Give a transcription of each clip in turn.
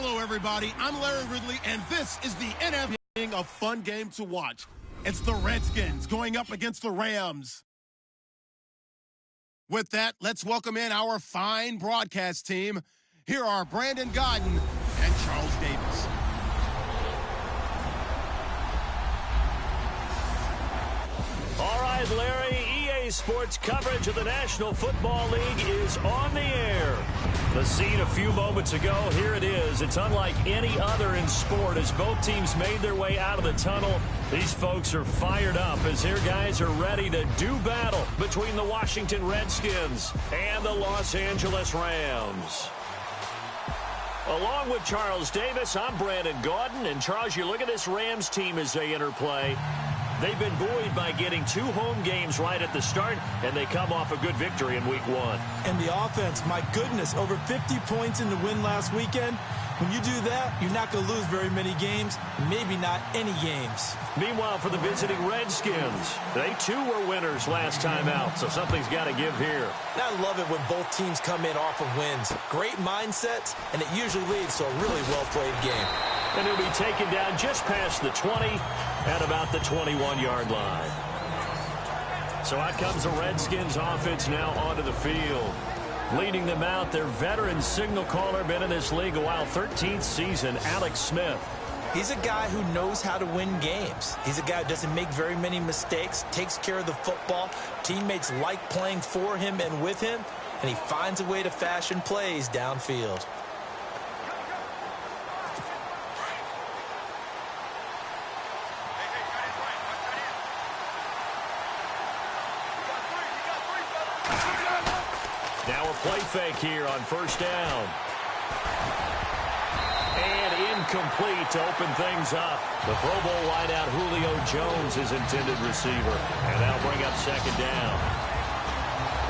Hello, everybody. I'm Larry Ridley, and this is the NFL. A fun game to watch. It's the Redskins going up against the Rams. With that, let's welcome in our fine broadcast team. Here are Brandon Godden and Charles Davis. All right, Larry, EA Sports coverage of the National Football League is on the air. The scene a few moments ago, here it is. It's unlike any other in sport as both teams made their way out of the tunnel. These folks are fired up as their guys are ready to do battle between the Washington Redskins and the Los Angeles Rams. Along with Charles Davis, I'm Brandon Gaudin. And Charles, you look at this Rams team as they interplay. They've been buoyed by getting 2 home games right at the start, and they come off a good victory in Week 1. And the offense, my goodness, over 50 points in the win last weekend. When you do that, you're not going to lose very many games, maybe not any games. Meanwhile, for the visiting Redskins, they too were winners last time out, so something's got to give here. And I love it when both teams come in off of wins. Great mindsets, and it usually leads to a really well-played game. And he'll be taken down just past the 20 at about the 21-yard line. So out comes the Redskins offense now onto the field. Leading them out, their veteran signal caller, been in this league a while, 13th season, Alex Smith. He's a guy who knows how to win games. He's a guy who doesn't make very many mistakes, takes care of the football. Teammates like playing for him and with him, and he finds a way to fashion plays downfield. Now a play fake here on first down. And incomplete to open things up. The Pro Bowl wideout Julio Jones is intended receiver. And that'll bring up second down.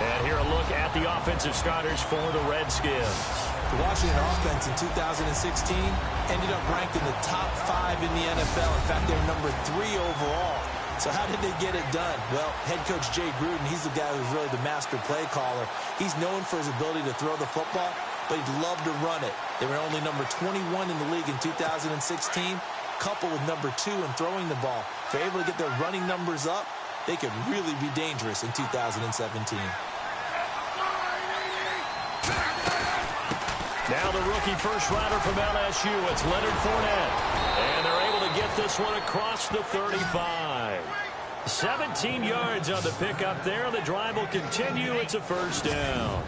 And here a look at the offensive starters for the Redskins. The Washington offense in 2016 ended up ranked in the top 5 in the NFL. In fact, they're number 3 overall. So how did they get it done? Well, head coach Jay Gruden, he's the guy who's really the master play caller. He's known for his ability to throw the football, but he'd love to run it. They were only number 21 in the league in 2016, coupled with number 2 in throwing the ball. If they're able to get their running numbers up, they could really be dangerous in 2017. Now the rookie first rounder from LSU, it's Leonard Fournette. And they're able to get this one across the 35. 17 yards on the pickup there. The drive will continue. It's a first down.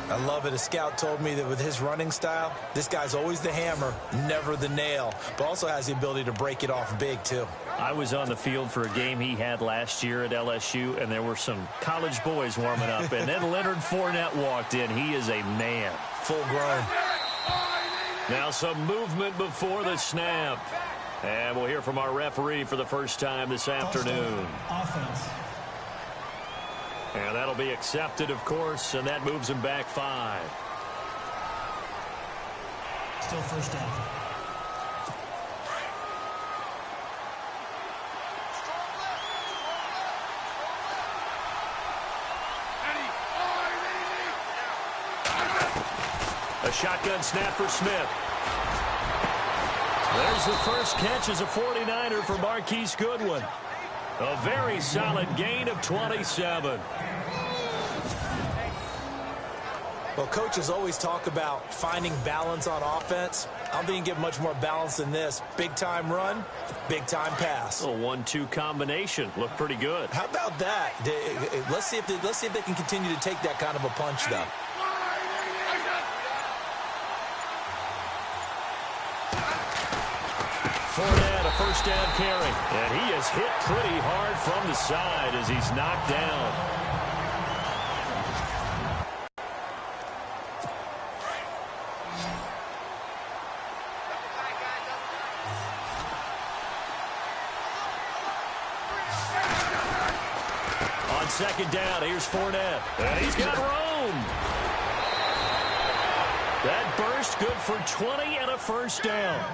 I love it. A scout told me that with his running style, this guy's always the hammer, never the nail, but also has the ability to break it off big, too. I was on the field for a game he had last year at LSU, and there were some college boys warming up, and then Leonard Fournette walked in. He is a man. Full grown. Now some movement before the snap. And we'll hear from our referee for the first time this afternoon. Offense. And that'll be accepted, of course, and that moves him back 5. Still first down. A shotgun snap for Smith. There's the first catch as a 49er for Marquise Goodwin. A very solid gain of 27. Well, coaches always talk about finding balance on offense. I don't think you can get much more balance than this. Big-time run, big-time pass. A 1-2 combination. Looked pretty good. How about that? Let's see if they can continue to take that kind of a punch, though. Fournette, a first down carry. And he is hit pretty hard from the side as he's knocked down. On second down, here's Fournette. And he's got room. That burst good for 20 and a first down.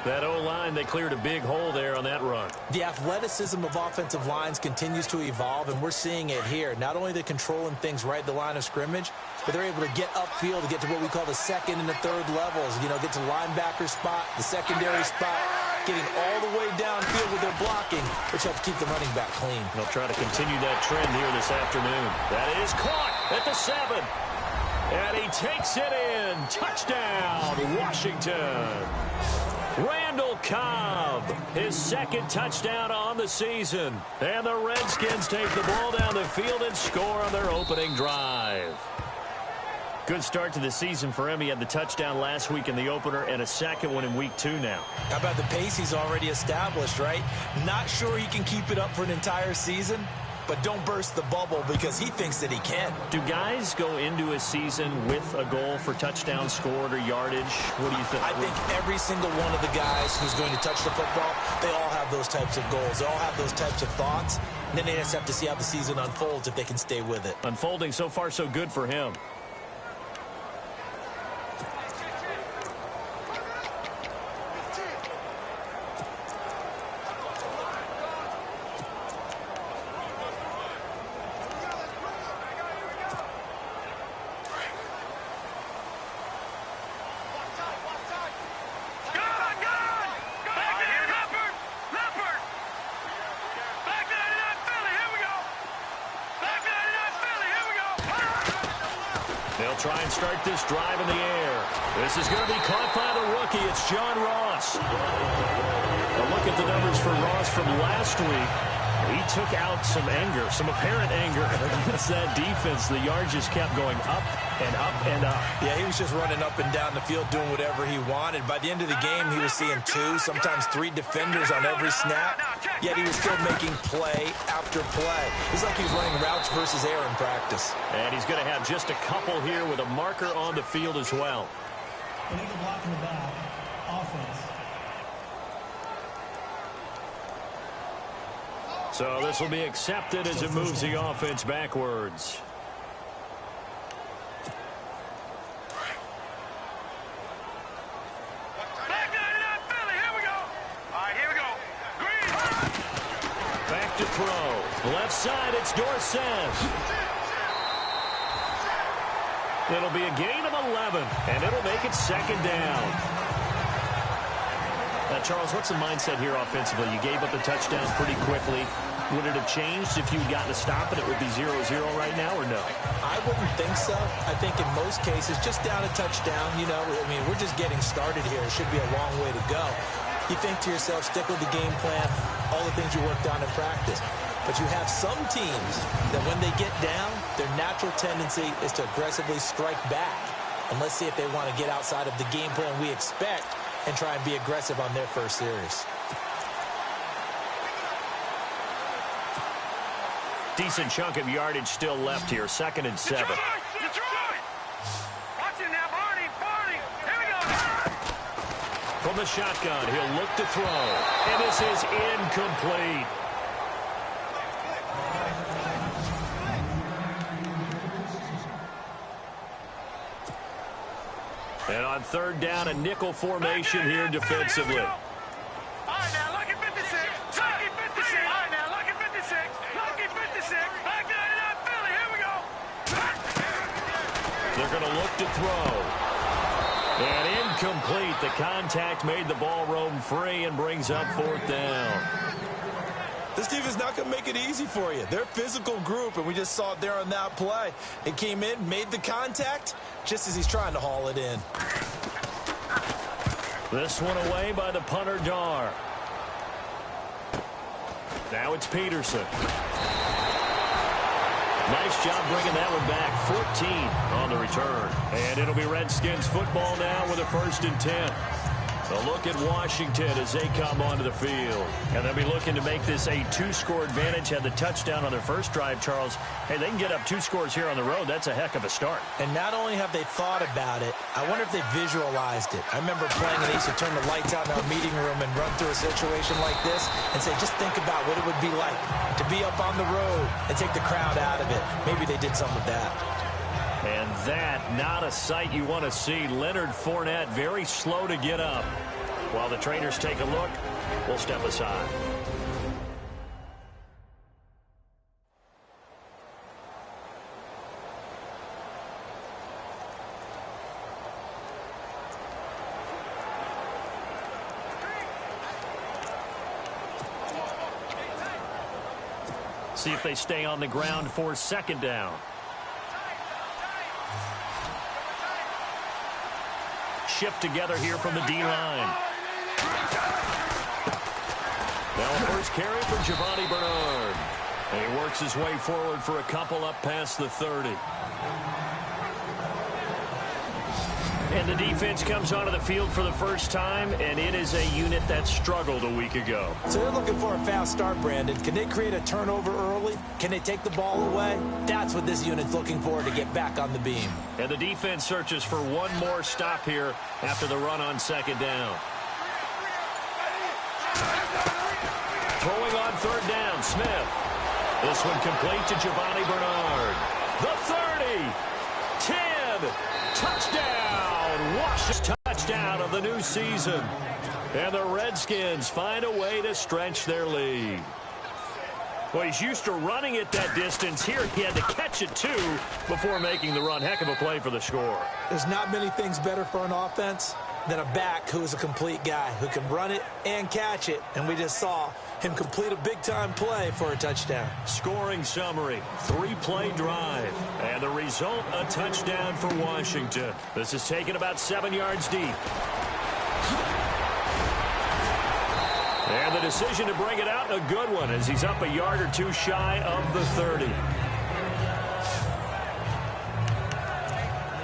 That O-line, they cleared a big hole there on that run. The athleticism of offensive lines continues to evolve, and we're seeing it here. Not only they're controlling things right at the line of scrimmage, but they're able to get upfield to get to what we call the second and the third levels. You know, get to linebacker spot, the secondary spot, getting all the way downfield with their blocking, which helps keep the running back clean. They'll try to continue that trend here this afternoon. That is caught at the 7. And he takes it in. Touchdown, Washington. Randall Cobb, his second touchdown on the season. And the Redskins take the ball down the field and score on their opening drive. Good start to the season for him. He had the touchdown last week in the opener and a second one in week 2 now. How about the pace he's already established, right? Not sure he can keep it up for an entire season, but don't burst the bubble because he thinks that he can. Do guys go into a season with a goal for touchdown scored or yardage? What do you think? I think every single one of the guys who's going to touch the football, they all have those types of goals. They all have those types of thoughts. And then they just have to see how the season unfolds if they can stay with it. Unfolding so far so good for him. Try and start this drive in the air. This is going to be caught by the rookie. It's John Ross. A look at the numbers for Ross from last week. He took out some anger, some apparent anger against that defense. The yards just kept going up and up and up. Yeah, he was just running up and down the field doing whatever he wanted. By the end of the game, he was seeing 2, sometimes 3 defenders on every snap, yet he was still making play after play. It's like he was running routes versus air in practice. And he's going to have just a couple here with a marker on the field as well. Illegal block in the back. Offense. So this will be accepted as it moves the offense backwards. Back to throw. Left side, it's Dorsett. It'll be a gain of 11, and it'll make it second down. Now, Charles, what's the mindset here offensively? You gave up the touchdown pretty quickly. Would it have changed if you'd gotten a stop and it would be 0-0 right now, or no? I wouldn't think so. I think in most cases, just down a touchdown, you know, I mean, we're just getting started here. It should be a long way to go. You think to yourself, stick with the game plan, all the things you worked on in practice. But you have some teams that when they get down, their natural tendency is to aggressively strike back. And let's see if they want to get outside of the game plan we expect and try and be aggressive on their first series. Decent chunk of yardage still left here. 2nd and 7. Detroit! Watch it now, Barney! Here we go! From the shotgun, he'll look to throw. And this is incomplete. And on 3rd down, a nickel formation here defensively. All right, now, look at 56. Lucky 56. All right, now, look at 56. Lucky 56. Back to 99 Philly. Here we go. They're going to look to throw. And incomplete. The contact made the ball roam free and brings up 4th down. This team is not going to make it easy for you. They're a physical group, and we just saw it there on that play. It came in, made the contact, just as he's trying to haul it in. This one away by the punter, Dar. Now it's Peterson. Nice job bringing that one back. 14 on the return. And it'll be Redskins football now with a 1st and 10. A look at Washington as they come onto the field. And they'll be looking to make this a 2-score advantage. Had the touchdown on their first drive, Charles. Hey, they can get up 2 scores here on the road. That's a heck of a start. And not only have they thought about it, I wonder if they visualized it. I remember playing and they used to turn the lights out in our meeting room and run through a situation like this and say, just think about what it would be like to be up on the road and take the crowd out of it. Maybe they did some of that. And that, not a sight you want to see. Leonard Fournette very slow to get up. While the trainers take a look, we'll step aside. See if they stay on the ground for second down. Shift together here from the D-line. Now a first carry for Giovanni Bernard. And he works his way forward for a couple up past the 30. And the defense comes onto the field for the first time, and it is a unit that struggled a week ago. So they're looking for a fast start, Brandon. Can they create a turnover early? Can they take the ball away? That's what this unit's looking for to get back on the beam. And the defense searches for one more stop here after the run on second down. Throwing on third down, Smith. This one complete to Giovanni Bernard. The 30, 10, touchdown. Washington touchdown of the new season. And the Redskins find a way to stretch their lead. Well, he's used to running it that distance. Here he had to catch it, too, before making the run. Heck of a play for the score. There's not many things better for an offense than a back who is a complete guy who can run it and catch it. And we just saw him complete a big-time play for a touchdown. Scoring summary, 3-play drive. And the result, a touchdown for Washington. This is taken about 7 yards deep. And the decision to bring it out, a good one, as he's up a yard or two shy of the 30.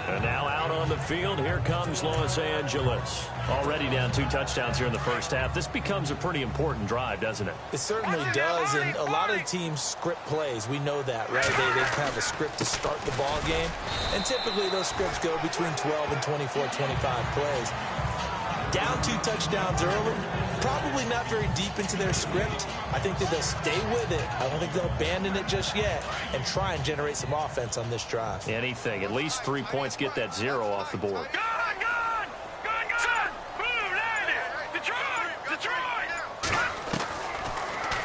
And now out on the field, here comes Los Angeles. Already down 2 touchdowns here in the first half. This becomes a pretty important drive, doesn't it? It certainly does, and a lot of teams script plays. We know that, right? They have a script to start the ball game, and typically those scripts go between 12 and 24, 25 plays. Down 2 touchdowns early, probably not very deep into their script. I think that they'll stay with it. I don't think they'll abandon it just yet and try and generate some offense on this drive. Anything. At least 3 points, get that 0 off the board.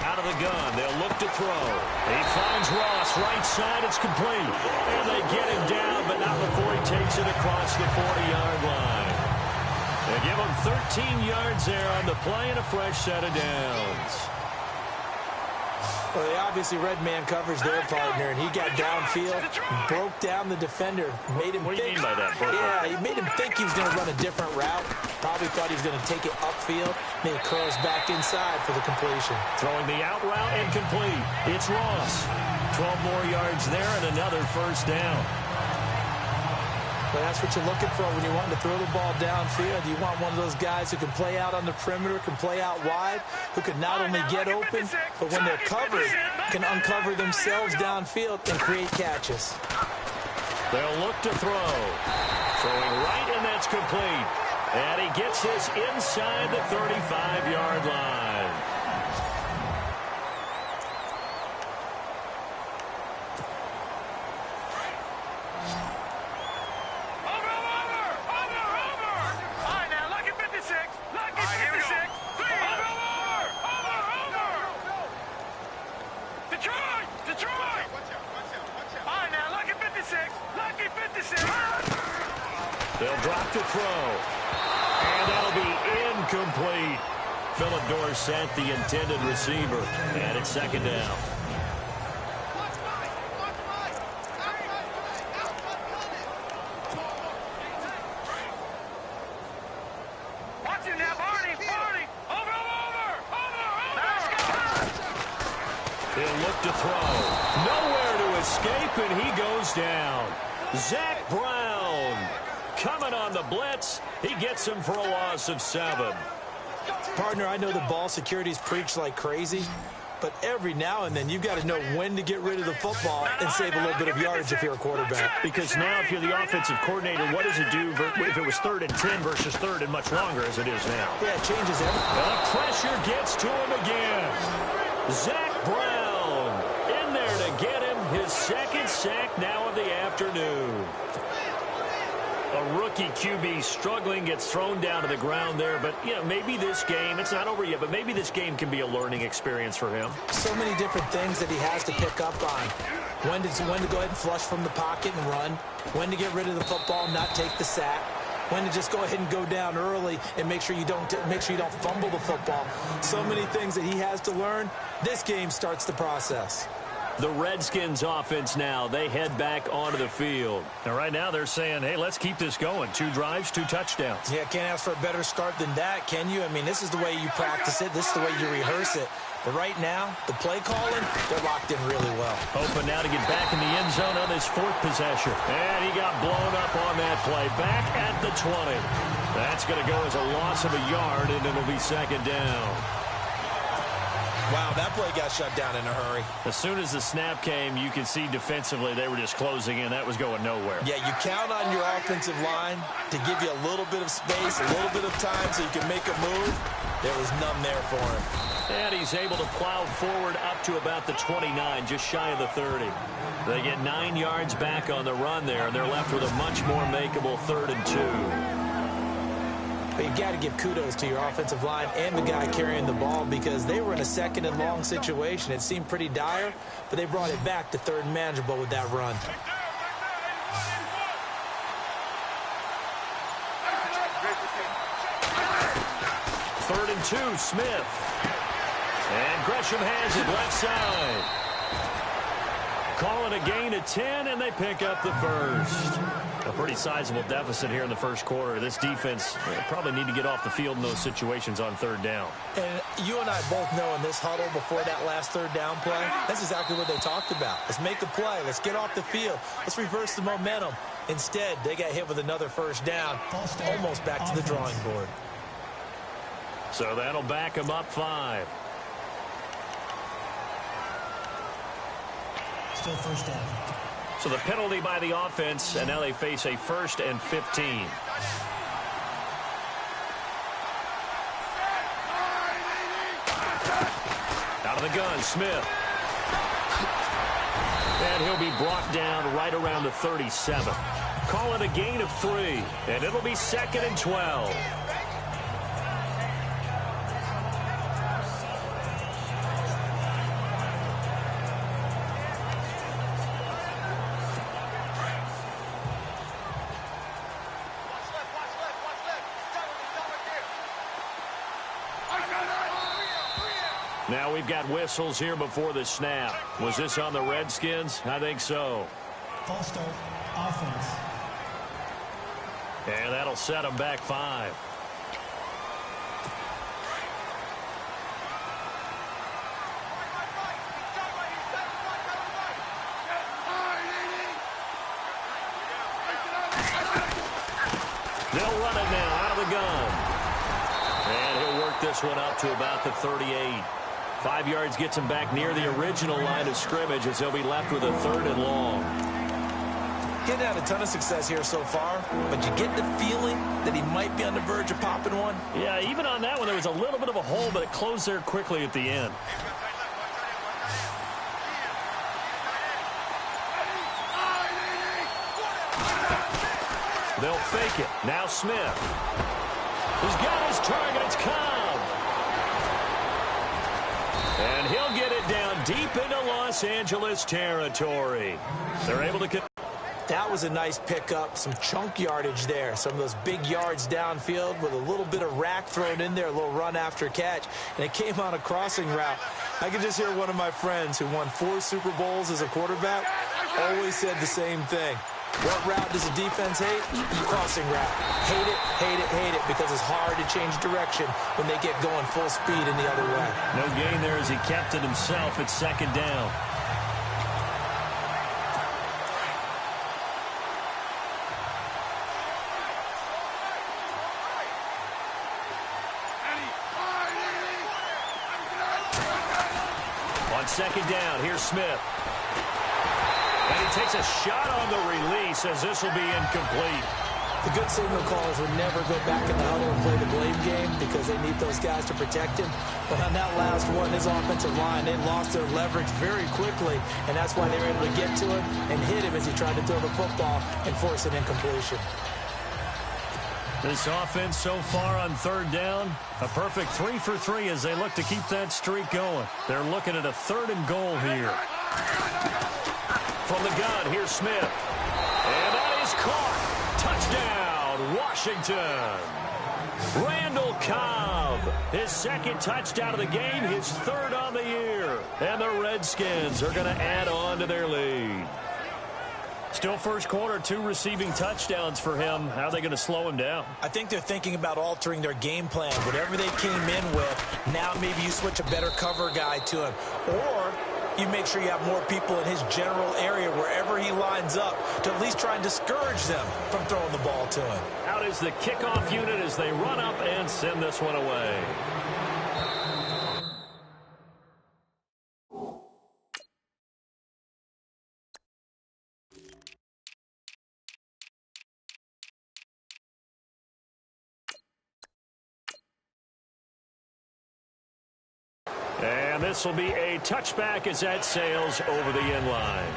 Out of the gun, they'll look to throw. He finds Ross, right side, it's complete. And they get him down, but not before he takes it across the 40-yard line. They give him 13 yards there on the play and a fresh set of downs. Well, they obviously red man covers their partner, and he got downfield, broke down the defender, made him What do you mean by that, Bert? Yeah, he made him think he was going to run a different route. Probably thought he was going to take it upfield. Then he curls back inside for the completion. Throwing the out route and complete. It's Ross. 12 more yards there and another first down. But that's what you're looking for when you're wanting to throw the ball downfield. You want one of those guys who can play out on the perimeter, can play out wide, who can not only get open, but when they're covered, can uncover themselves downfield and create catches. They'll look to throw. Throwing right, and that's complete. And he gets this inside the 35-yard line. They'll drop to throw. And that'll be incomplete. Philip Dorsett, the intended receiver. And it's second down. Watch him now, Barney. Over. He'll look to throw. Nowhere to escape, and he goes down. Zach Brown coming on the blitz. He gets him for a loss of 7. Partner, I know the ball security's preached like crazy, but every now and then you've got to know when to get rid of the football and save a little bit of yardage if you're a quarterback. Because now if you're the offensive coordinator, what does it do if it was 3rd and 10 versus 3rd and much longer as it is now? Yeah, it changes everything. The pressure gets to him again. Zach Brown in there to get him his 2nd sack now of the afternoon. A rookie QB struggling, gets thrown down to the ground there. But, you know, maybe this game, it's not over yet, but maybe this game can be a learning experience for him. So many different things that he has to pick up on. When to go ahead and flush from the pocket and run. When to get rid of the football and not take the sack. When to just go ahead and go down early and make sure you don't fumble the football. So many things that he has to learn. This game starts the process. The Redskins offense now, they head back onto the field. And right now they're saying, hey, let's keep this going. 2 drives, 2 touchdowns. Yeah, can't ask for a better start than that, can you? I mean, this is the way you practice it. This is the way you rehearse it. But right now, the play calling, they're locked in really well. Hoping now to get back in the end zone on this 4th possession. And he got blown up on that play. Back at the 20. That's going to go as a loss of a yard, and it'll be 2nd down. Wow, that play got shut down in a hurry. As soon as the snap came, you could see defensively they were just closing in. That was going nowhere. Yeah, you count on your offensive line to give you a little bit of space, a little bit of time so you can make a move. There was none there for him. And he's able to plow forward up to about the 29, just shy of the 30. They get 9 yards back on the run there, and they're left with a much more makeable 3rd and 2. But you got to give kudos to your offensive line and the guy carrying the ball because they were in a 2nd and long situation. It seemed pretty dire, but they brought it back to 3rd and manageable with that run. Third and 2, Smith. And Gresham has it left side. Calling a gain of 10, and they pick up the 1st. A pretty sizable deficit here in the 1st quarter. This defense probably need to get off the field in those situations on 3rd down. And you and I both know in this huddle before that last 3rd down play, that's exactly what they talked about. Let's make a play. Let's get off the field. Let's reverse the momentum. Instead, they got hit with another 1st down, almost back to the drawing board. So that'll back them up 5. Still 1st down. So the penalty by the offense, and now they face a 1st and 15. Out of the gun, Smith. And he'll be brought down right around the 37. Call it a gain of 3, and it'll be 2nd and 12. Now we've got whistles here before the snap. Was this on the Redskins? I think so. False start, offense. And that'll set them back 5. They'll run it now out of the gun. And he'll work this one up to about the 38. 5 yards gets him back near the original line of scrimmage as he'll be left with a 3rd and long. Getting had a ton of success here so far, but you get the feeling that he might be on the verge of popping one. Yeah, even on that one, there was a little bit of a hole, but it closed there quickly at the end. They'll fake it. Now Smith. He's got his targets. Cobb. And he'll get it down deep into Los Angeles territory. They're able to... That was a nice pickup, some chunk yardage there. Some of those big yards downfield with a little bit of rack thrown in there, a little run after catch. And it came on a crossing route. I could just hear one of my friends who won 4 Super Bowls as a quarterback always said the same thing. What route does a defense hate? Crossing route. Hate it, hate it, hate it, because it's hard to change direction when they get going full speed in the other way. No gain there as he kept it himself at 2nd down. On 2nd down, here's Smith. And he takes a shot on the release as this will be incomplete. The good signal callers would never go back in the huddle and play the blame game because they need those guys to protect him. But on that last one, his offensive line, they lost their leverage very quickly, and that's why they were able to get to him and hit him as he tried to throw the football and force an incompletion. This offense so far on third down, a perfect 3 for 3 as they look to keep that streak going. They're looking at a 3rd and goal here. From the gun, here's Smith. And that is caught. Touchdown, Washington. Randall Cobb, his 2nd touchdown of the game, his 3rd on the year. And the Redskins are going to add on to their lead. Still first quarter, 2 receiving touchdowns for him. How are they going to slow him down? I think they're thinking about altering their game plan. Whatever they came in with, now maybe you switch a better cover guy to him. Or you make sure you have more people in his general area wherever he lines up to at least try and discourage them from throwing the ball to him. Out is the kickoff unit as they run up and send this one away. And this will be a touchback as that sails over the end line.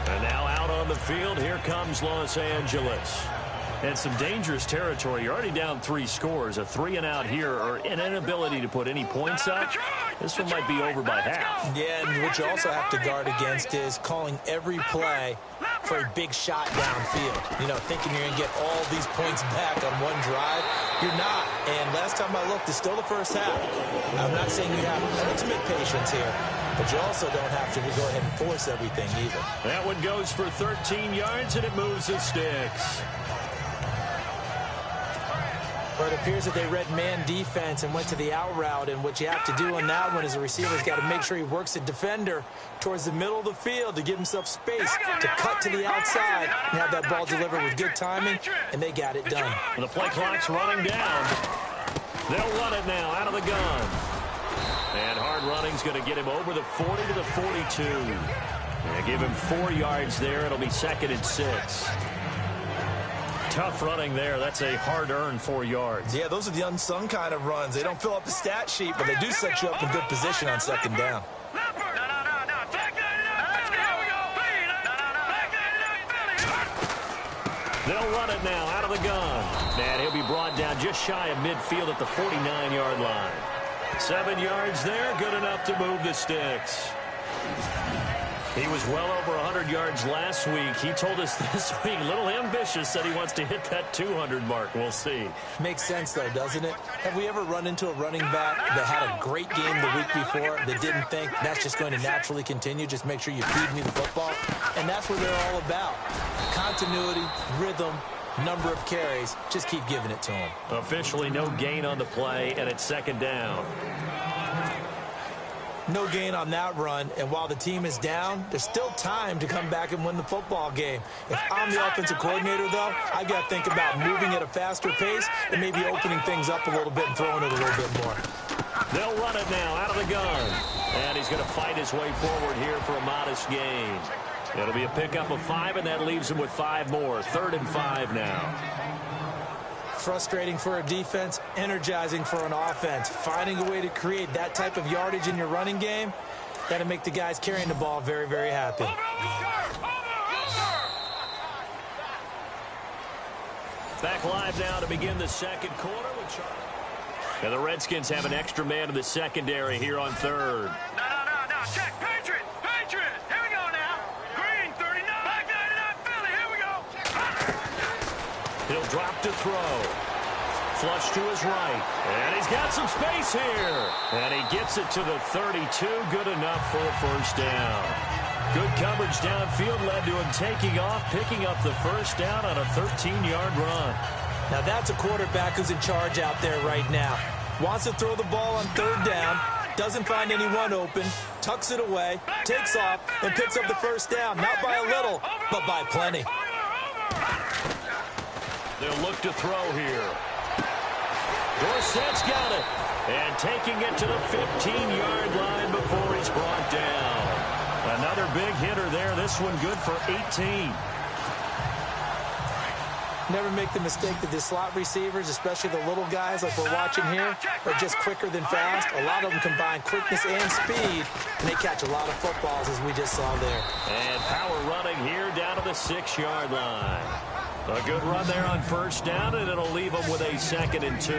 And now out on the field, here comes Los Angeles. And some dangerous territory. You're already down 3 scores. A 3-and-out here, or an inability to put any points up. This one might be over by half. Yeah, and what you also have to guard against is calling every play for a big shot downfield. You know, thinking you're going to get all these points back on one drive. You're not. And last time I looked, it's still the first half. I'm not saying you have ultimate patience here, but you also don't have to go ahead and force everything either. That one goes for 13 yards, and it moves the sticks. But it appears that they read man defense and went to the out route, and what you have to do on that one is the receiver's got to make sure he works the defender towards the middle of the field to give himself space to cut to the outside and have that ball delivered with good timing, and they got it done. The play clock's running down. They'll run it now out of the gun. And hard running's going to get him over the 40 to the 42. They give him 4 yards there. It'll be 2nd and 6. Tough running there. That's a hard-earned 4 yards. Yeah, those are the unsung kind of runs. They don't fill up the stat sheet, but they do set you up in good position on 2nd down. They'll run it now out of the gun. And he'll be brought down just shy of midfield at the 49-yard line. 7 yards there, good enough to move the sticks. He was well over 100 yards last week. He told us this week, a little ambitious, said he wants to hit that 200 mark. We'll see. Makes sense, though, doesn't it? Have we ever run into a running back that had a great game the week before that didn't think that's just going to naturally continue? Just make sure you feed me the football. And that's what they're all about. Continuity, rhythm, number of carries. Just keep giving it to him. Officially no gain on the play, and it's 2nd down. No gain on that run, and while the team is down, there's still time to come back and win the football game. If I'm the offensive coordinator, though, I've got to think about moving at a faster pace and maybe opening things up a little bit and throwing it a little bit more. They'll run it now out of the gun. And he's going to fight his way forward here for a modest gain. It'll be a pickup of 5, and that leaves him with 5 more. 3rd and 5 now. Frustrating for a defense, energizing for an offense. Finding a way to create that type of yardage in your running game, that'll make the guys carrying the ball very, very happy. Back live now to begin the 2nd quarter. And the Redskins have an extra man in the secondary here on 3rd. No. Check. Patriot. Here we go now. Green, 39. Back 99, Philly. Here we go. He'll drop to throw. Flush to his right. And he's got some space here. And he gets it to the 32. Good enough for a 1st down. Good coverage downfield led to him taking off, picking up the 1st down on a 13-yard run. Now that's a quarterback who's in charge out there right now. Wants to throw the ball on 3rd down, doesn't find anyone open, tucks it away, takes off, and picks up the 1st down. Not by a little, but by plenty. They'll look to throw here. Dorsett's got it. And taking it to the 15-yard line before he's brought down. Another big hitter there. This one good for 18. Never make the mistake that the slot receivers, especially the little guys like we're watching here, are just quicker than fast. A lot of them combine quickness and speed, and they catch a lot of footballs, as we just saw there. And power running here down to the 6-yard line. A good run there on first down, and it'll leave them with a 2nd and 2.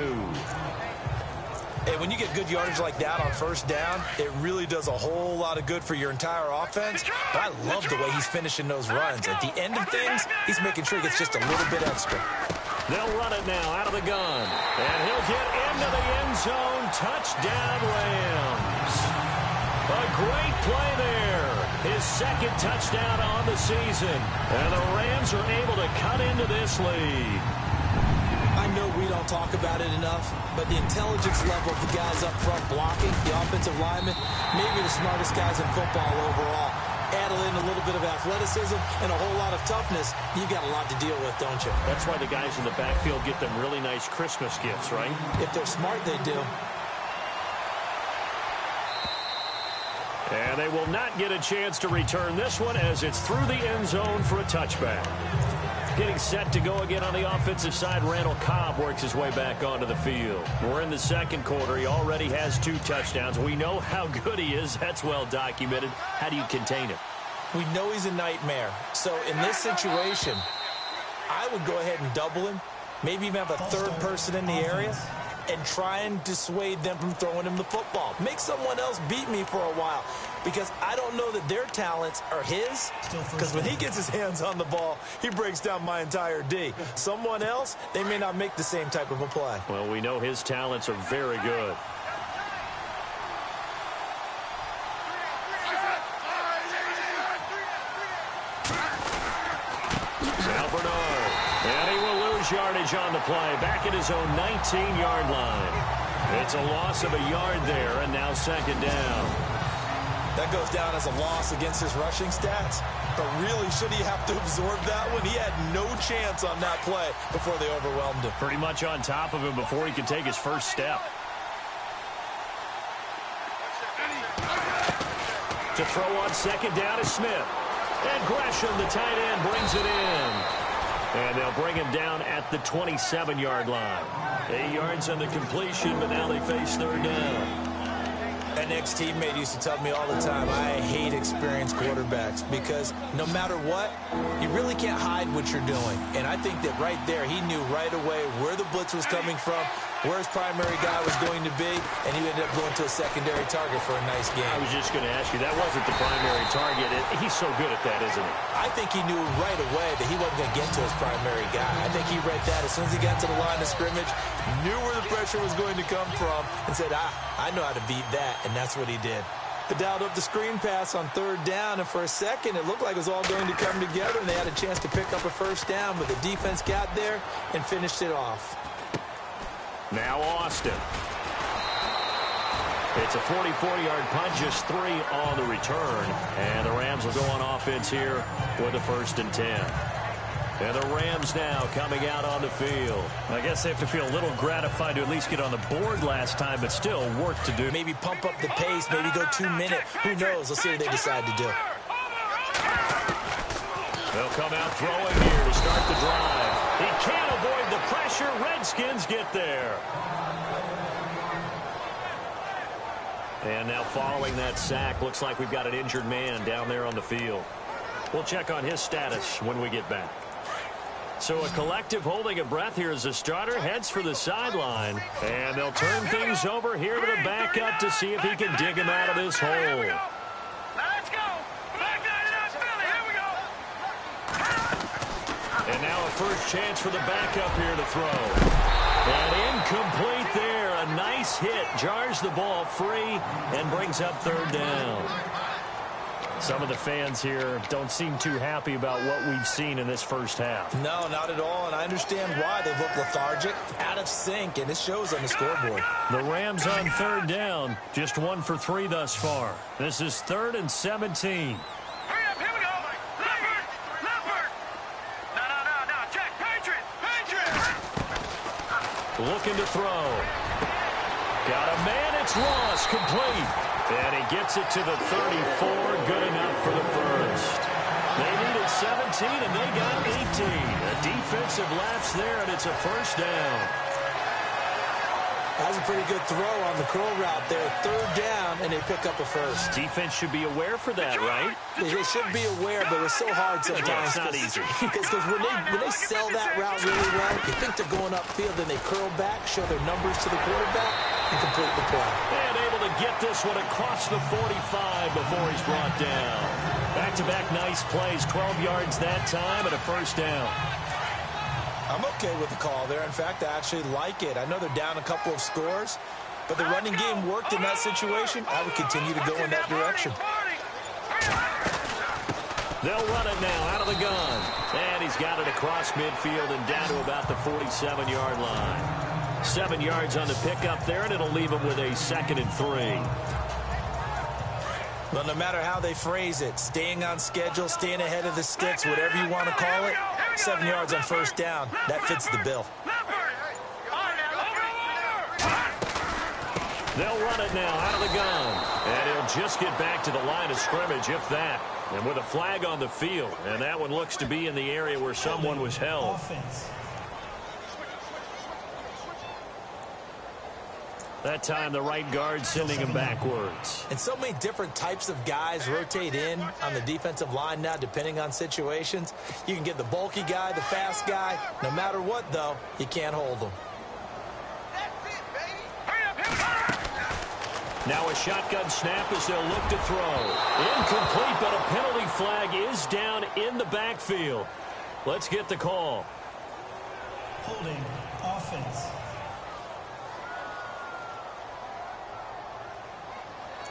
Hey, when you get good yardage like that on first down, it really does a whole lot of good for your entire offense. But I love the way he's finishing those runs. At the end of things, he's making sure he gets just a little bit extra. They'll run it now out of the gun. And he'll get into the end zone. Touchdown, Rams. A great play there. His 2nd touchdown on the season. And the Rams are able to cut into this lead. I know we don't talk about it enough, but the intelligence level of the guys up front blocking, the offensive linemen, maybe the smartest guys in football overall. Add in a little bit of athleticism and a whole lot of toughness, you've got a lot to deal with, don't you? That's why the guys in the backfield get them really nice Christmas gifts, right? If they're smart, they do. And they will not get a chance to return this one as it's through the end zone for a touchback. Getting set to go again on the offensive side, Randall Cobb works his way back onto the field. We're in the 2nd quarter. He already has 2 touchdowns. We know how good he is. That's well documented. How do you contain him? We know he's a nightmare. So in this situation, I would go ahead and double him, maybe even have a 3rd person in the area, and try and dissuade them from throwing him the football. Make someone else beat me for a while, because I don't know that their talents are his, because when he gets his hands on the ball, he breaks down my entire D. Someone else, they may not make the same type of a play. Well, we know his talents are very good. Now Bernard, and he will lose yardage on the play, back at his own 19-yard line. It's a loss of a yard there, and now 2nd down. That goes down as a loss against his rushing stats. But really, should he have to absorb that one? He had no chance on that play before they overwhelmed him. Pretty much on top of him before he could take his first step. To throw on 2nd down is Smith. And Gresham, the tight end, brings it in. And they'll bring him down at the 27-yard line. 8 yards on the completion, but now they face 3rd down. An ex-teammate used to tell me all the time, I hate experienced quarterbacks because no matter what, you really can't hide what you're doing. And I think that right there, he knew right away where the blitz was coming from, where his primary guy was going to be, and he ended up going to a secondary target for a nice game. I was just going to ask you, that wasn't the primary target. He's so good at that, isn't he? I think he knew right away that he wasn't going to get to his primary guy. I think he read that as soon as he got to the line of scrimmage, knew where the pressure was going to come from, and said, I know how to beat that, and that's what he did. They dialed up the screen pass on 3rd down, and for a second, it looked like it was all going to come together, and they had a chance to pick up a first down, but the defense got there and finished it off. Now Austin. It's a 44-yard punt, just 3 on the return. And the Rams will go on offense here with a 1st and 10. And the Rams now coming out on the field. I guess they have to feel a little gratified to at least get on the board last time, but still work to do. Maybe pump up the pace, maybe go 2-minute. Who knows? Let's see what they decide to do. They'll come out throwing here to start the drive. He can't avoid the pressure. Redskins get there. And now following that sack, looks like we've got an injured man down there on the field. We'll check on his status when we get back. So a collective holding of breath here as the starter heads for the sideline. And they'll turn things over here to the backup to see if he can dig him out of this hole. Let's go. Back nine it up, Philly. Here we go. And now a first chance for the backup here to throw. And incomplete there. A nice hit. Jars the ball free and brings up 3rd down. Some of the fans here don't seem too happy about what we've seen in this first half. No, not at all, and I understand why. They look lethargic, out of sync, and it shows on the scoreboard. The Rams on 3rd down, just 1 for 3 thus far. This is 3rd and 17. Hurry up, here we go. Leopard. No. Check. Patriot. Looking to throw. Got a man, it's lost, complete. And he gets it to the 34, good enough for the first. They needed 17, and they got 18. A defensive lapse there, and it's a 1st down. That's a pretty good throw on the curl route there. Third down, and they pick up a first. Defense should be aware for that, right? They should be aware, but it's so hard sometimes. Yeah, it's not easy. Because when they sell that route really well, you think they're going upfield, then they curl back, show their numbers to the quarterback, and complete the play. And able to get this one across the 45 before he's brought down. Back-to-back nice plays, 12 yards that time, and a first down. I'm okay with the call there. In fact, I actually like it. I know they're down a couple of scores, but the running game worked in that situation. I would continue to go in that direction. They'll run it now out of the gun. And he's got it across midfield and down to about the 47-yard line. 7 yards on the pickup there, and it'll leave him with a 2nd and 3. Well, no matter how they phrase it, staying on schedule, staying ahead of the sticks, whatever you want to call it, 7 yards on first down, that fits the bill. They'll run it now out of the gun. And he'll just get back to the line of scrimmage, if that. And with a flag on the field. And that one looks to be in the area where someone was held. Offense. That time, the right guard sending him backwards. And so many different types of guys rotate in on the defensive line now, depending on situations. You can get the bulky guy, the fast guy. No matter what, though, you can't hold them. Now a shotgun snap as they'll look to throw. Incomplete, but a penalty flag is down in the backfield. Let's get the call. Holding. Offense.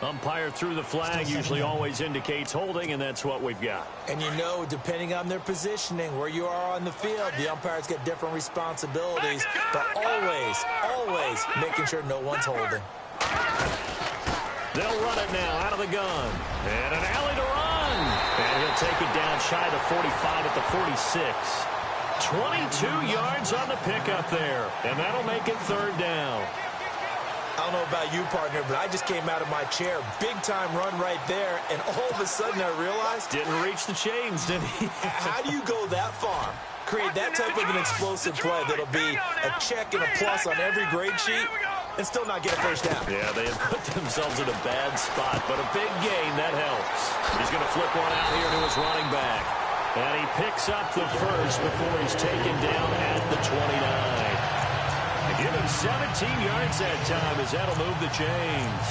Umpire threw the flag, usually always indicates holding, and that's what we've got. And you know, depending on their positioning, where you are on the field, the umpires get different responsibilities, but always making sure no one's holding. They'll run it now out of the gun. And an alley to run. And he'll take it down shy of the 45 at the 46. 22 yards on the pickup there. And that'll make it third down. I don't know about you, partner, but I just came out of my chair. Big-time run right there, and all of a sudden I realized... Didn't reach the chains, did he? How do you go that far? Create that type of an explosive play that'll be a check and a plus on every grade sheet and still not get a first down. Yeah, they have put themselves in a bad spot, but a big gain, that helps. He's going to flip one out here to his running back. And he picks up the first before he's taken down at the 29. Give him 17 yards that time as that'll move the chains.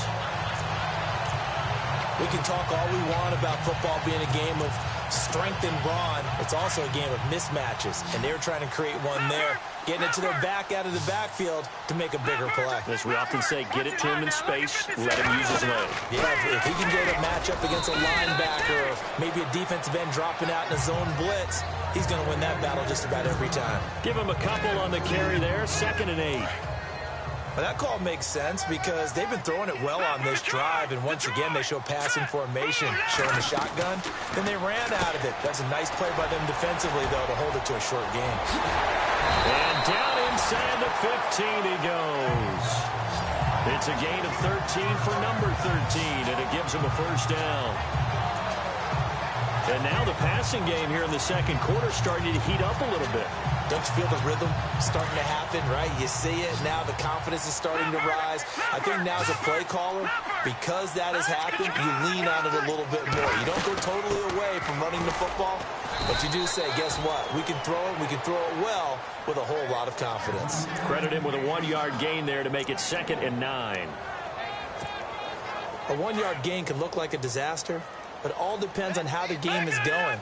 We can talk all we want about football being a game of strength and brawn. It's also a game of mismatches, and they're trying to create one there, getting it to their back out of the backfield to make a bigger play. As we often say, get it to him in space, let him use his leg. Yeah, if he can get a matchup against a linebacker or maybe a defensive end dropping out in a zone blitz, he's going to win that battle just about every time. Give him a couple on the carry there, 2nd and 8. Well, that call makes sense because they've been throwing it well on this drive, and once again they show passing formation, showing the shotgun. Then they ran out of it. That's a nice play by them defensively, though, to hold it to a short game. And down inside the 15 he goes. It's a gain of 13 for number 13, and it gives him a first down. And now the passing game here in the second quarter starting to heat up a little bit. Don't you feel the rhythm starting to happen, right? You see it, now the confidence is starting to rise. I think now as a play caller, because that has happened, you lean on it a little bit more. You don't go totally away from running the football, but you do say, guess what? We can throw it, we can throw it well with a whole lot of confidence. Credit him with a 1-yard gain there to make it 2nd and 9. A 1-yard gain can look like a disaster, but it all depends on how the game is going.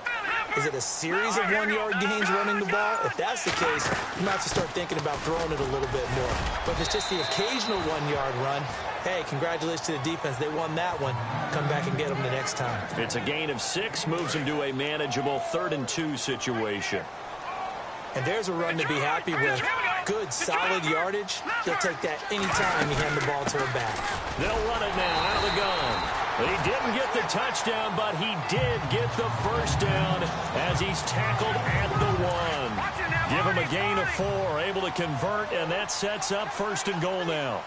Is it a series of 1-yard gains running the ball? If that's the case, you might have to start thinking about throwing it a little bit more. But if it's just the occasional 1-yard run, hey, congratulations to the defense. They won that one. Come back and get them the next time. It's a gain of 6, moves him to a manageable 3rd and 2 situation. And there's a run to be happy with. Good, solid yardage. He'll take that anytime you hand the ball to a back. They'll run it now out of the gun. He didn't get the touchdown, but he did get the first down as he's tackled at the 1. Give him a gain of 4, able to convert, and that sets up 1st and goal now.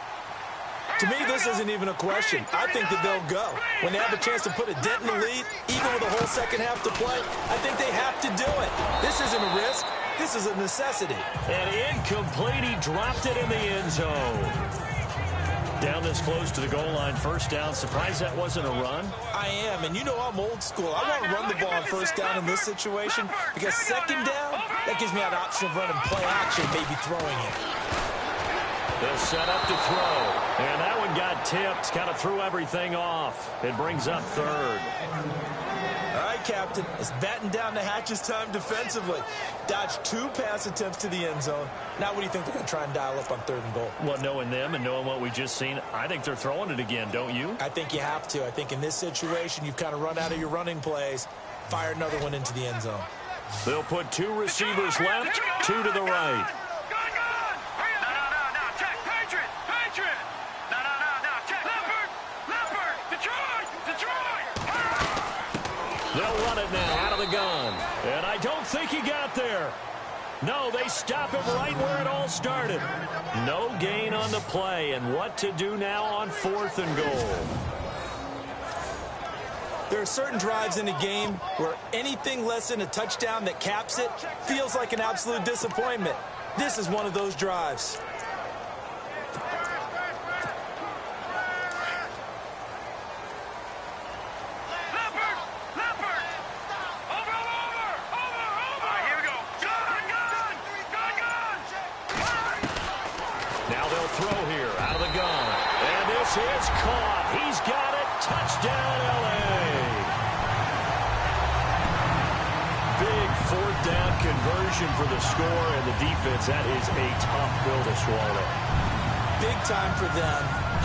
To me, this isn't even a question. I think that they'll go. When they have a chance to put a dent in the lead, even with a whole second half to play, I think they have to do it. This isn't a risk. This is a necessity. And incomplete. He dropped it in the end zone. Down this close to the goal line, first down. Surprised that wasn't a run? I am, and you know I'm old school. I want to run the ball on first down in this situation because second down, that gives me an option of running play action, maybe throwing it. They'll set up to throw, and that one got tipped, kind of threw everything off. It brings up third. All right, Captain, it's batten down the hatches time defensively. Dodged 2 pass attempts to the end zone. Now what do you think they're going to try and dial up on 3rd and goal? Well, knowing them and knowing what we just seen, I think they're throwing it again, don't you? I think you have to. I think in this situation, you've kind of run out of your running plays. Fire another one into the end zone. They'll put 2 receivers left, 2 to the right. They'll run it now out of the gun. And I don't think he got there. No, they stop him right where it all started. No gain on the play. And what to do now on 4th and goal. There are certain drives in a game where anything less than a touchdown that caps it feels like an absolute disappointment. This is one of those drives. Is caught. He's got it. Touchdown, L.A. Big 4th down conversion for the score, and the defense, that is a tough pill to swallow. Big time for them.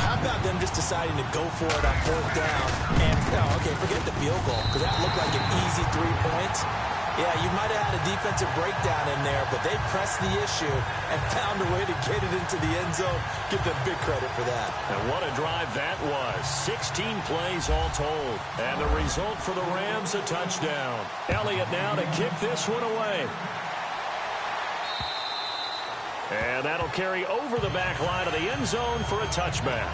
How about them just deciding to go for it on 4th down? And, okay, forget the field goal, because that looked like an easy 3 points. Yeah, you might have had a defensive breakdown in there, but they pressed the issue and found a way to get it into the end zone. Give them big credit for that. And what a drive that was. 16 plays all told. And the result for the Rams, a touchdown. Elliott now to kick this one away. And that'll carry over the back line of the end zone for a touchback.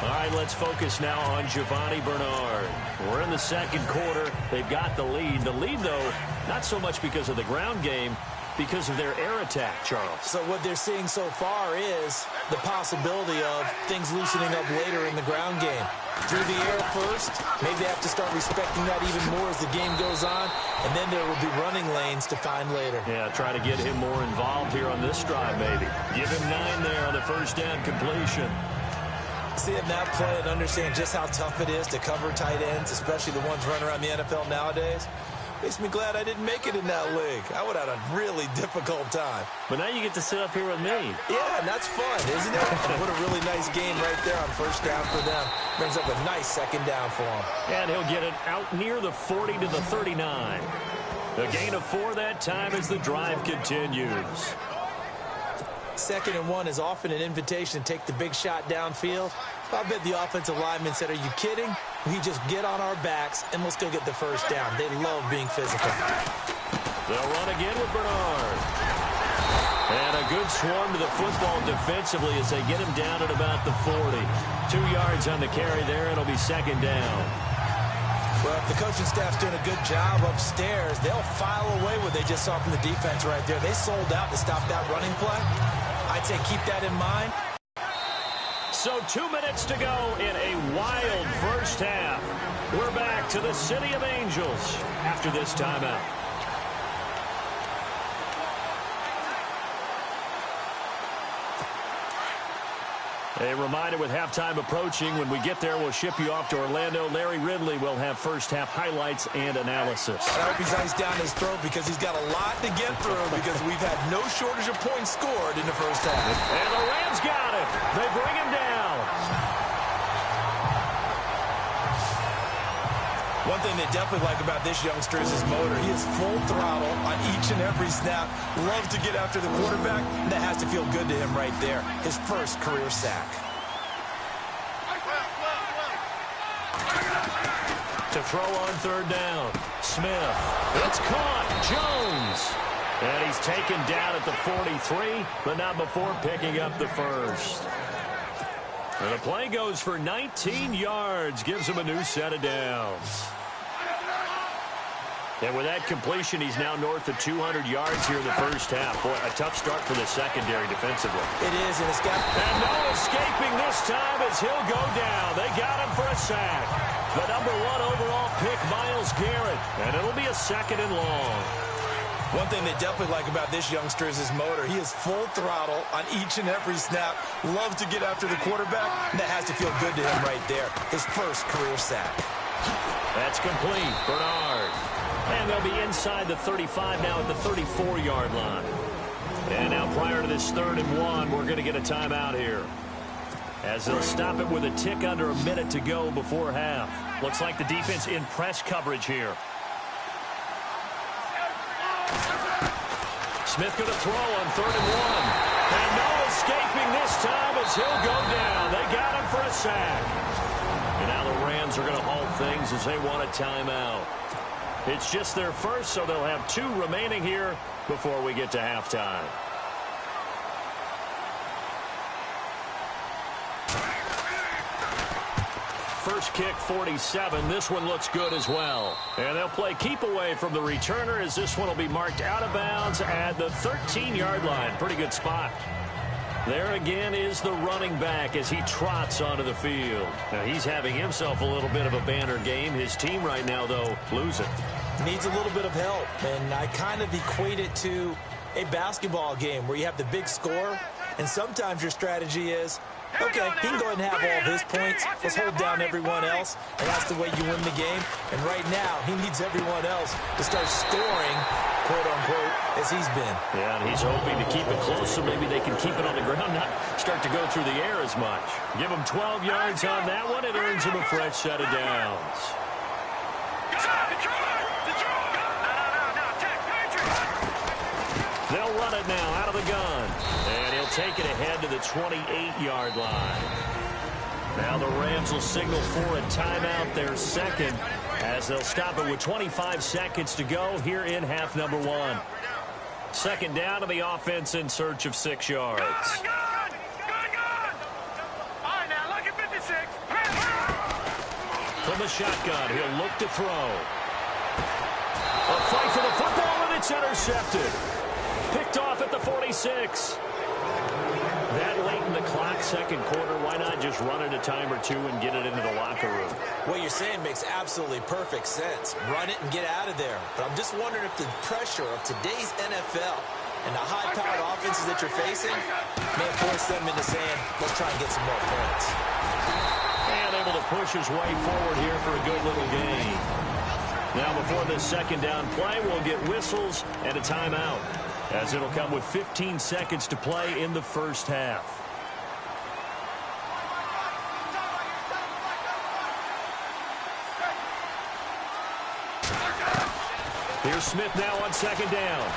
All right, let's focus now on Giovanni Bernard. We're in the 2nd quarter. They've got the lead. The lead, though, not so much because of the ground game, because of their air attack, Charles. So what they're seeing so far is the possibility of things loosening up later in the ground game. Through the air first, maybe they have to start respecting that even more as the game goes on, and then there will be running lanes to find later. Yeah, try to get him more involved here on this drive, maybe. Give him 9 there on the first down completion. Seeing that play and understand just how tough it is to cover tight ends, especially the ones running around the NFL nowadays, makes me glad I didn't make it in that league. I would have had a really difficult time. But now you get to sit up here with me. Yeah, and that's fun, isn't it? What a really nice game right there on first down for them. Brings up a nice 2nd down for him. And he'll get it out near the 40 to the 39. A gain of 4 that time as the drive continues. 2nd and 1 is often an invitation to take the big shot downfield. I bet the offensive lineman said, are you kidding? We just get on our backs and let's go get the first down. They love being physical. They'll run again with Bernard. And a good swarm to the football defensively as they get him down at about the 40. 2 yards on the carry there. It'll be 2nd down. Well, if the coaching staff's doing a good job upstairs, they'll file away what they just saw from the defense right there. They sold out to stop that running play. I'd say keep that in mind. So 2 minutes to go in a wild first half. We're back to the City of Angels after this timeout. A reminder with halftime approaching, when we get there, we'll ship you off to Orlando. Larry Ridley will have first-half highlights and analysis. I hope he's iced down his throat because he's got a lot to get through because we've had no shortage of points scored in the first half. And the Rams got it. They bring him down. One thing they definitely like about this youngster is his motor. He is full throttle on each and every snap. Loves to get after the quarterback. That has to feel good to him right there. His first career sack. To throw on 3rd down. Smith. It's caught. Jones. And he's taken down at the 43, but not before picking up the first. And the play goes for 19 yards. Gives him a new set of downs. And with that completion, he's now north of 200 yards here in the first half. Boy, a tough start for the secondary defensively. It is, and it's got... And no escaping this time as he'll go down. They got him for a sack. The number 1 overall pick, Myles Garrett. And it'll be a 2nd and long. One thing they definitely like about this youngster is his motor. He is full throttle on each and every snap. Loves to get after the quarterback, and that has to feel good to him right there. His first career sack. That's complete. Bernard. And they'll be inside the 35 now at the 34-yard line. And now prior to this 3rd and 1, we're going to get a timeout here, as they'll stop it with a tick under a minute to go before half. Looks like the defense in press coverage here. Smith going to throw on 3rd and 1. And no escaping this time as he'll go down. They got him for a sack. And now the Rams are going to halt things as they want a timeout. It's just their first, so they'll have 2 remaining here before we get to halftime. First kick, 47. This one looks good as well. And they'll play keep away from the returner as this one will be marked out of bounds at the 13-yard line. Pretty good spot. There again is the running back as he trots onto the field. Now he's having himself a little bit of a banner game. His team right now, though, losing. Needs a little bit of help, and I kind of equate it to a basketball game where you have the big score, and sometimes your strategy is, okay, he can go ahead and have all of his points. Let's hold down everyone else, and that's the way you win the game. And right now, he needs everyone else to start scoring, quote-unquote, as he's been. Yeah, and he's hoping to keep it close so maybe they can keep it on the ground, not start to go through the air as much. Give him 12 yards on that one. It earns him a fresh set of downs. They'll run it now out of the gun. And he'll take it ahead to the 28-yard line. Now the Rams will signal for a timeout, their 2nd, as they'll stop it with 25 seconds to go here in half number 1. 2nd down to the offense in search of 6 yards. Good. All right, now look at 56. From the shotgun, he'll look to throw. A fight for the football, and it's intercepted. Picked off at the 46. That late in the clock, 2nd quarter, why not just run it a time or 2 and get it into the locker room? What you're saying makes absolutely perfect sense. Run it and get out of there. But I'm just wondering if the pressure of today's NFL and the high-powered offenses that you're facing may force them into saying, let's try and get some more points. And able to push his way forward here for a good little gain. Now before this 2nd down play, we'll get whistles and a timeout, as it'll come with 15 seconds to play in the first half. Here's Smith now on 2nd down.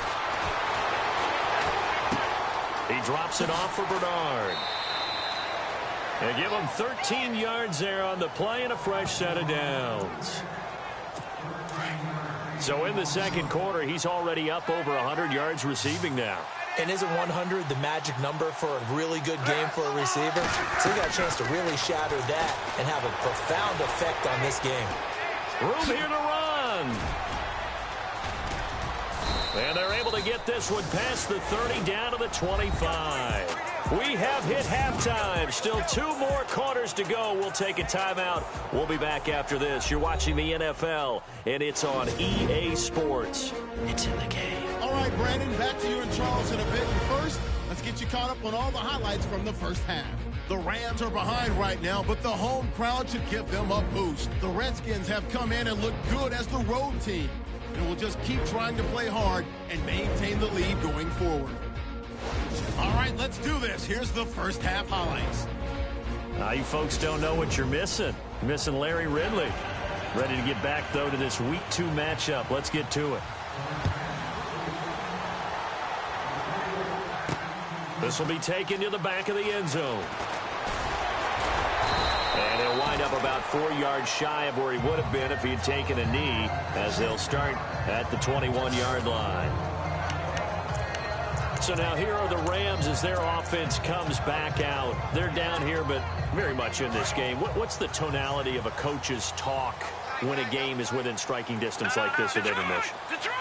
He drops it off for Bernard. And give him 13 yards there on the play and a fresh set of downs. So in the 2nd quarter, he's already up over 100 yards receiving now. And isn't 100 the magic number for a really good game for a receiver? So he got a chance to really shatter that and have a profound effect on this game. Room here to run. And they're able to get this one past the 30 down to the 25. We have hit halftime. Still 2 more quarters to go. We'll take a timeout. We'll be back after this. You're watching the NFL, and it's on EA Sports. It's in the game. All right, Brandon, back to you and Charles in a bit. And first, let's get you caught up on all the highlights from the first half. The Rams are behind right now, but the home crowd should give them a boost. The Redskins have come in and looked good as the road team, and will just keep trying to play hard and maintain the lead going forward. All right, let's do this. Here's the first half highlights. You folks don't know what you're missing. You're missing Larry Ridley. Ready to get back, though, to this Week 2 matchup. Let's get to it. This will be taken to the back of the end zone. And he'll wind up about 4 yards shy of where he would have been if he had taken a knee, as they'll start at the 21-yard line. So now here are the Rams as their offense comes back out. They're down here, but very much in this game. What's the tonality of a coach's talk when a game is within striking distance like this at intermission?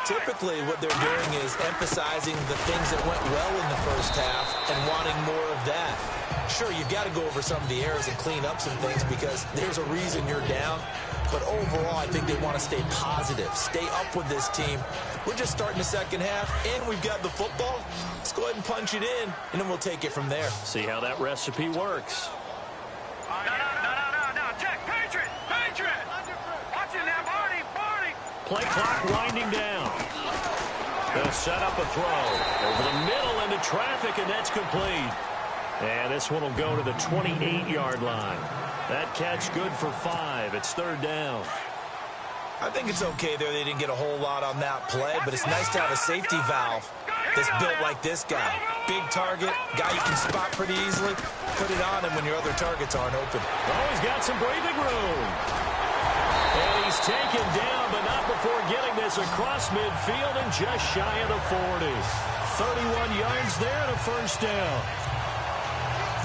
Typically, what they're doing is emphasizing the things that went well in the first half and wanting more of that. Sure, you've got to go over some of the errors and clean up some things because there's a reason you're down. But overall, I think they want to stay positive, stay up with this team. We're just starting the second half, and we've got the football. Let's go ahead and punch it in, and then we'll take it from there. See how that recipe works. No. Check. Patriot. Watch it now, Barney. Play clock winding down. They'll set up a throw over the middle into traffic, and that's complete. And this one will go to the 28-yard line. That catch good for 5. It's third down. I think it's okay there. They didn't get a whole lot on that play, but it's nice to have a safety valve that's built like this guy. Big target, guy you can spot pretty easily. Put it on him when your other targets aren't open. Oh, he's got some breathing room. And he's taken down, but not before getting this across midfield and just shy of the 40. 31 yards there and a first down.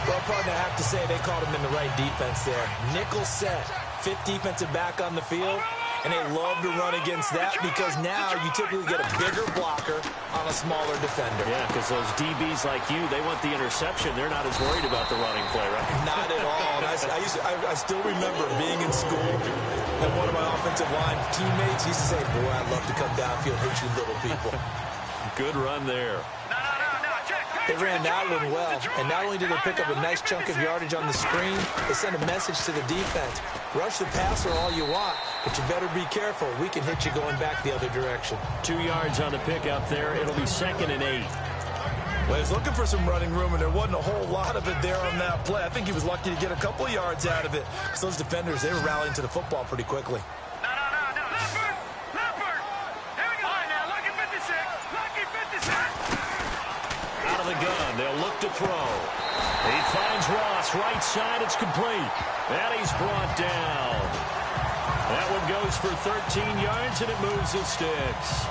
Well, partner, I have to say they called him in the right defense there. Nickel set, 5th defensive back on the field, and they love to run against that because now you typically get a bigger blocker on a smaller defender. Yeah, because those DBs like you, they want the interception. They're not as worried about the running play, right? Not at all. I still remember being in school, and one of my offensive line teammates used to say, boy, I'd love to come downfield, hit you little people. Good run there. They ran that one well, and not only did they pick up a nice chunk of yardage on the screen, they sent a message to the defense. Rush the passer all you want, but you better be careful. We can hit you going back the other direction. 2 yards on the pickup there. It'll be 2nd and 8. Well, he was looking for some running room, and there wasn't a whole lot of it there on that play. I think he was lucky to get a couple of yards out of it. So those defenders, they were rallying to the football pretty quickly. Gun. They'll look to throw. He finds Ross. Right side. It's complete. And he's brought down. That one goes for 13 yards, and it moves the sticks.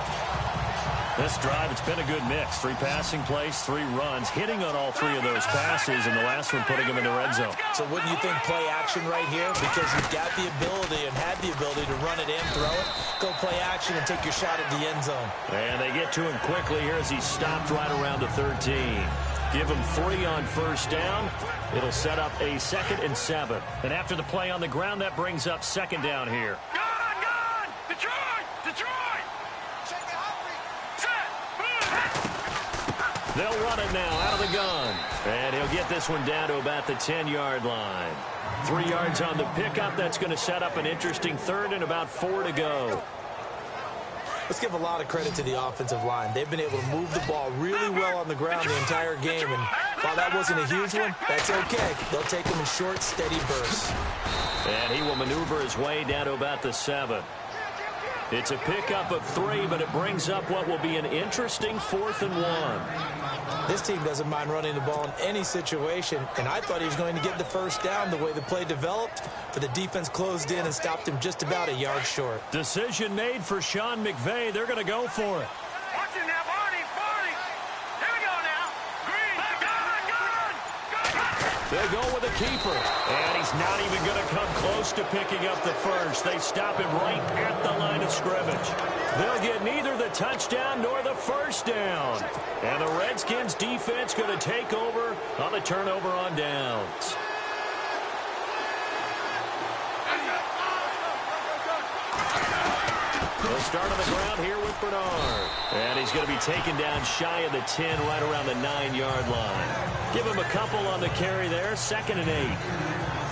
This drive, it's been a good mix. 3 passing plays, 3 runs, hitting on all 3 of those passes, and the last one putting him in the red zone. So wouldn't you think play action right here? Because you've got the ability and had the ability to run it in, throw it, go play action, and take your shot at the end zone. And they get to him quickly here as he stopped right around the 13. Give him 3 on first down. It'll set up a 2nd and 7. And after the play on the ground, that brings up 2nd down here. Gun! Detroit! They'll run it now out of the gun. And he'll get this one down to about the 10-yard line. 3 yards on the pickup. That's going to set up an interesting 3rd and about 4 to go. Let's give a lot of credit to the offensive line. They've been able to move the ball really well on the ground the entire game. And while that wasn't a huge one, that's okay. They'll take them in short, steady bursts. And he will maneuver his way down to about the 7. It's a pickup of 3, but it brings up what will be an interesting 4th and 1. This team doesn't mind running the ball in any situation, and I thought he was going to get the first down the way the play developed, but the defense closed in and stopped him just about a yard short. Decision made for Sean McVay. They're going to go for it. Watch it now, Barney. Here we go now. Green. Gun. They'll go with a keeper. And he's not even going to come close to picking up the first. They stop him right at the line of scrimmage. They'll get neither the touchdown nor the first down. And the Redskins defense going to take over on the turnover on downs. They'll start on the ground here with Bernard. And he's going to be taken down shy of the 10, right around the 9-yard line. Give him a couple on the carry there, 2nd and 8.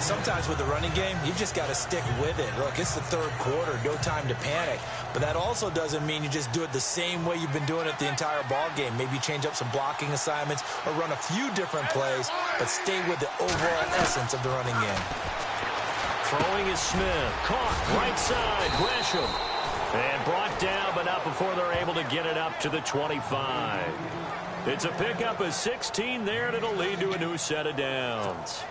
Sometimes with the running game, you've just got to stick with it. Look, it's the 3rd quarter, no time to panic. But that also doesn't mean you just do it the same way you've been doing it the entire ball game. Maybe change up some blocking assignments or run a few different plays, but stay with the overall essence of the running game. Throwing is Smith. Caught right side, Gresham. And brought down, but not before they're able to get it up to the 25. It's a pickup of 16 there, and it'll lead to a new set of downs.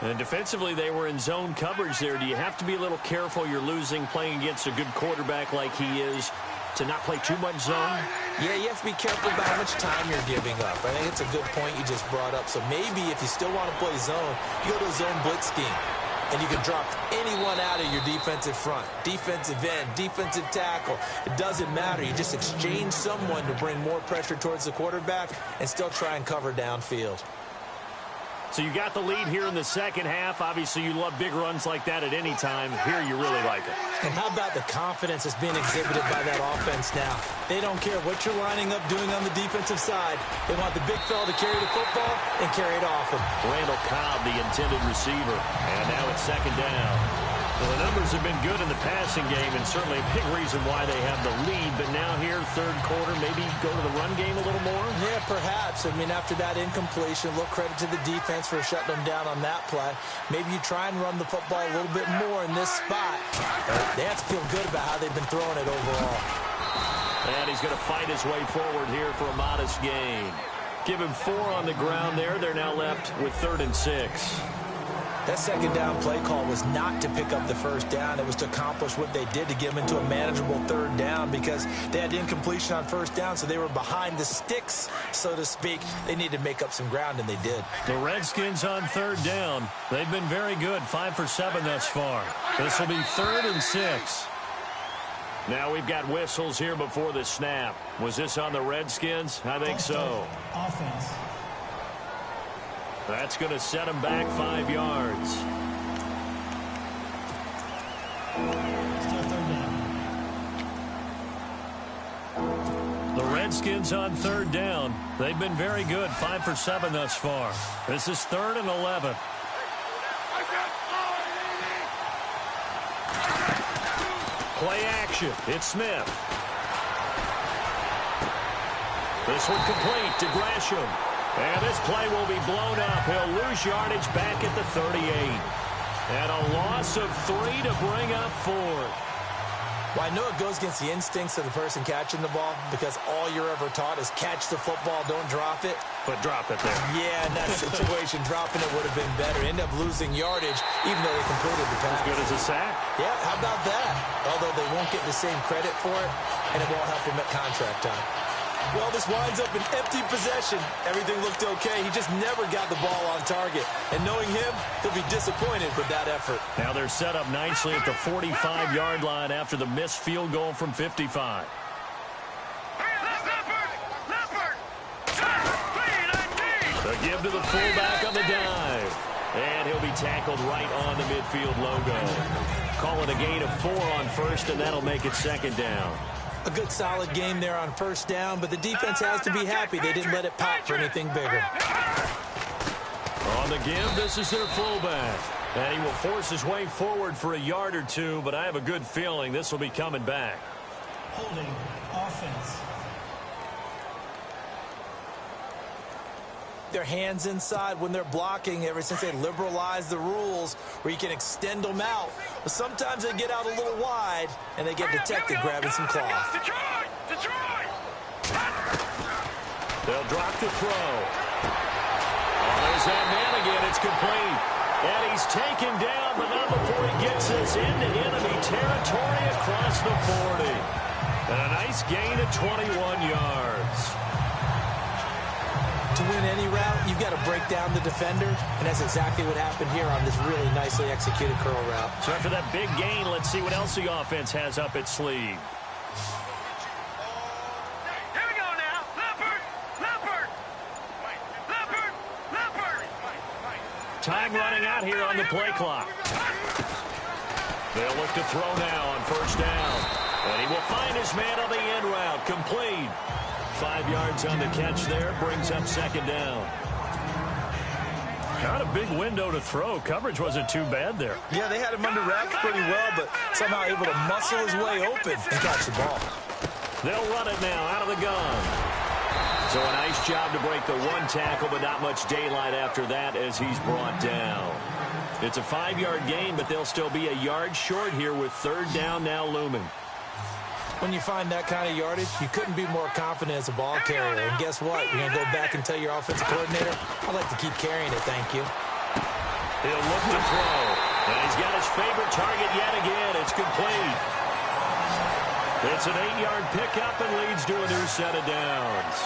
And defensively, they were in zone coverage there. Do you have to be a little careful? You're losing playing against a good quarterback like he is to not play too much zone? Yeah, you have to be careful about how much time you're giving up. I think it's a good point you just brought up. So maybe if you still want to play zone, you go to a zone blitz scheme. and you can drop anyone out of your defensive front. Defensive end, defensive tackle. It doesn't matter. You just exchange someone to bring more pressure towards the quarterback and still try and cover downfield. So you got the lead here in the second half. Obviously, you love big runs like that at any time. Here, you really like it. And how about the confidence that's being exhibited by that offense now? They don't care what you're lining up doing on the defensive side. They want the big fella to carry the football and carry it off him. Randall Cobb, the intended receiver. And now it's second down. Well, the numbers have been good in the passing game, and certainly a big reason why they have the lead. But now here, third quarter, maybe go to the run game a little more? Yeah, perhaps. I mean, after that incompletion, a little credit to the defense for shutting them down on that play. Maybe you try and run the football a little bit more in this spot. They have to feel good about how they've been throwing it overall. And he's going to fight his way forward here for a modest gain. Give him 4 on the ground there. They're now left with 3rd and 6. That second down play call was not to pick up the first down. It was to accomplish what they did, to get them into a manageable 3rd down, because they had incompletion on first down, so they were behind the sticks, so to speak. They needed to make up some ground, and they did. The Redskins on 3rd down. They've been very good, 5 for 7 thus far. This will be 3rd and 6. Now we've got whistles here before the snap. Was this on the Redskins? I think so. Offense. That's going to set him back 5 yards. Still 3rd down. The Redskins on 3rd down. They've been very good, 5 for 7 thus far. This is 3rd and 11. Play action. It's Smith. This one complete to Gresham. And this play will be blown up. He'll lose yardage back at the 38. And a loss of 3 to bring up 4th. Well, I know it goes against the instincts of the person catching the ball, because all you're ever taught is catch the football, don't drop it. But drop it there. Yeah, in that situation, dropping it would have been better. End up losing yardage, even though they completed the pass. As good as a sack. Yeah, how about that? Although they won't get the same credit for it, and it won't help them at contract time. Well, this winds up an empty possession. Everything looked okay. He just never got the ball on target. And knowing him, he'll be disappointed with that effort. Now they're set up nicely at the 45-yard line after the missed field goal from 55. The give to the fullback on the dive. And he'll be tackled right on the midfield logo. Call it a gain of 4 on first, and that'll make it second down. A good solid game there on first down, but the defense has to be happy they didn't let it pop for anything bigger. On the give, this is their fullback. And he will force his way forward for a yard or 2, but I have a good feeling this will be coming back. Holding. Offense. Their hands inside when they're blocking ever since they liberalized the rules where you can extend them out. But sometimes they get out a little wide, and they get detected grabbing some cloth. They'll drop the throw. Oh, there's that man again. It's complete. And he's taken down, but not before he gets us into enemy territory across the 40. And a nice gain of 21 yards. To win any route, you've got to break down the defender, and that's exactly what happened here on this really nicely executed curl route. So after that big gain, let's see what else the offense has up its sleeve. Here we go now. Leopard. Time running out here on the play clock. They'll look to throw now on first down. And he will find his man on the end route. Complete. 5 yards on the catch there. Brings up second down. Not a big window to throw. Coverage wasn't too bad there. Yeah, they had him under wraps pretty well, but somehow able to muscle his way open and catch the ball. They'll run it now out of the gun. So a nice job to break the 1 tackle, but not much daylight after that as he's brought down. It's a 5-yard gain, but they'll still be a yard short here with third down now looming. When you find that kind of yardage, you couldn't be more confident as a ball carrier. And guess what? You're going to go back and tell your offensive coordinator, I'd like to keep carrying it, thank you. He'll look to throw. And he's got his favorite target yet again. It's complete. It's an 8-yard pickup and leads to a new set of downs.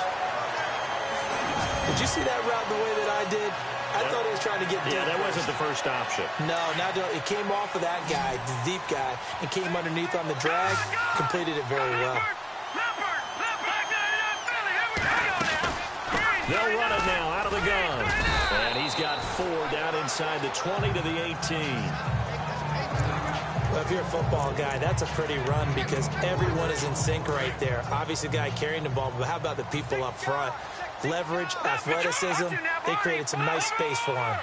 The Did you see that route the way that I did? I thought he was trying to get deep. Yeah, that wasn't the first option. No, it came off of that guy, the deep guy, and came underneath on the drag. Completed it very well. They'll run it now out of the gun. And he's got 4 down inside the 20 to the 18. Well, if you're a football guy, that's a pretty run because everyone is in sync right there. Obviously, the guy carrying the ball, but how about the people up front? Leverage, athleticism, they created some nice space for him.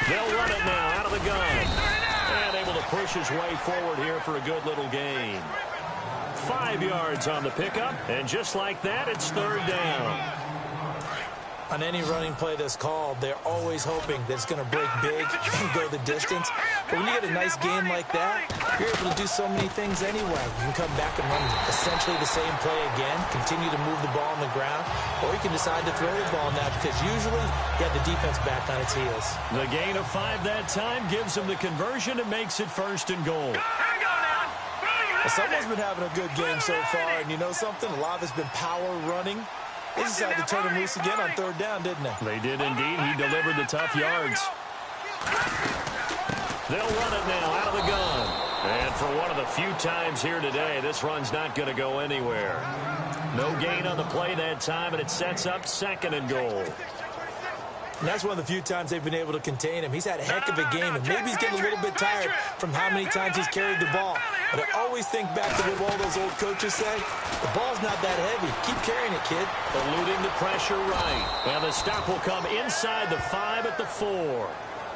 They'll run it now out of the gun. And able to push his way forward here for a good little gain. 5 yards on the pickup, and just like that, it's 3rd down. On any running play that's called, they're always hoping that it's going to break big and go the distance. But when you get a nice game like that, you're able to do so many things anyway. You can come back and run essentially the same play again, continue to move the ball on the ground, or you can decide to throw the ball now because usually you have the defense back on its heels. The gain of 5 that time gives him the conversion and makes it 1st and goal. Well, someone's been having a good game so far, and you know something? A lot of it's been power running. They decided to turn him loose again on 3rd down, didn't they? They did indeed. He delivered the tough yards. They'll run it now out of the gun. And for one of the few times here today, this run's not going to go anywhere. No gain on the play that time, and it sets up 2nd and goal. And that's one of the few times they've been able to contain him. He's had a heck of a game, and maybe he's getting a little bit tired from how many times he's carried the ball. But I always think back to what all those old coaches say. The ball's not that heavy. Keep carrying it, kid. Eluding the pressure right. And the stop will come inside the 5 at the 4.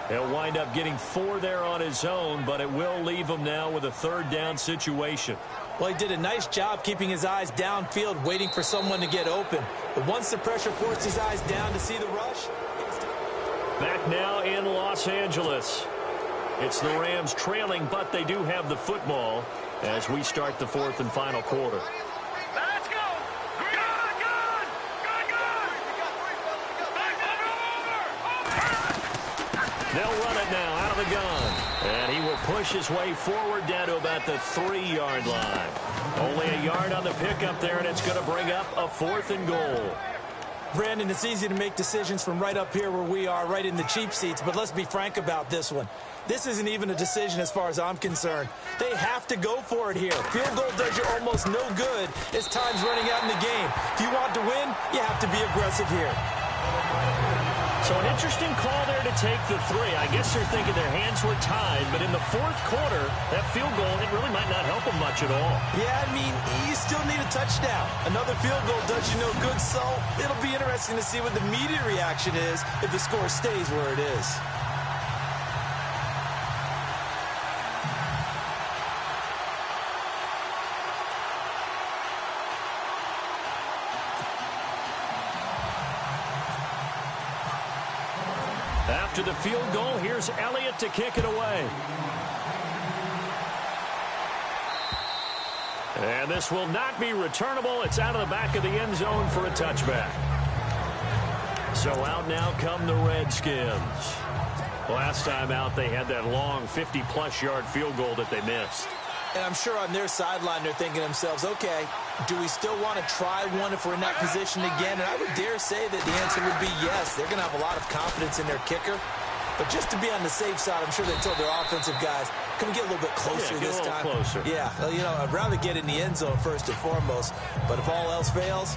He'll wind up getting 4 there on his own, but it will leave him now with a 3rd down situation. Well, he did a nice job keeping his eyes downfield, waiting for someone to get open. But once the pressure forced his eyes down to see the rush... Back now in Los Angeles. It's the Rams trailing, but they do have the football as we start the 4th and final quarter. Let's go! They'll run it now out of the gun. And he will push his way forward down to about the 3-yard line. Only a yard on the pickup there, and it's going to bring up a 4th and goal. Brandon, it's easy to make decisions from right up here where we are, right in the cheap seats, but let's be frank about this one. This isn't even a decision as far as I'm concerned. They have to go for it here. Field goal does you almost no good as time's running out in the game. If you want to win, you have to be aggressive here. So an interesting call there to take the 3. I guess they're thinking their hands were tied, but in the 4th quarter, that field goal, it really might not help them much at all. Yeah, I mean, you still need a touchdown. Another field goal does you no good, so it'll be interesting to see what the immediate reaction is if the score stays where it is. After the field goal, here's Elliott to kick it away. And this will not be returnable. It's out of the back of the end zone for a touchback. So out now come the Redskins. Last time out, they had that long 50-plus yard field goal that they missed. And I'm sure on their sideline, they're thinking to themselves, okay, do we still want to try one if we're in that position again? And I would dare say that the answer would be yes. They're going to have a lot of confidence in their kicker. But just to be on the safe side, I'm sure they told their offensive guys, can we get a little bit closer this time? Closer. Yeah, well, you know, I'd rather get in the end zone first and foremost. But if all else fails,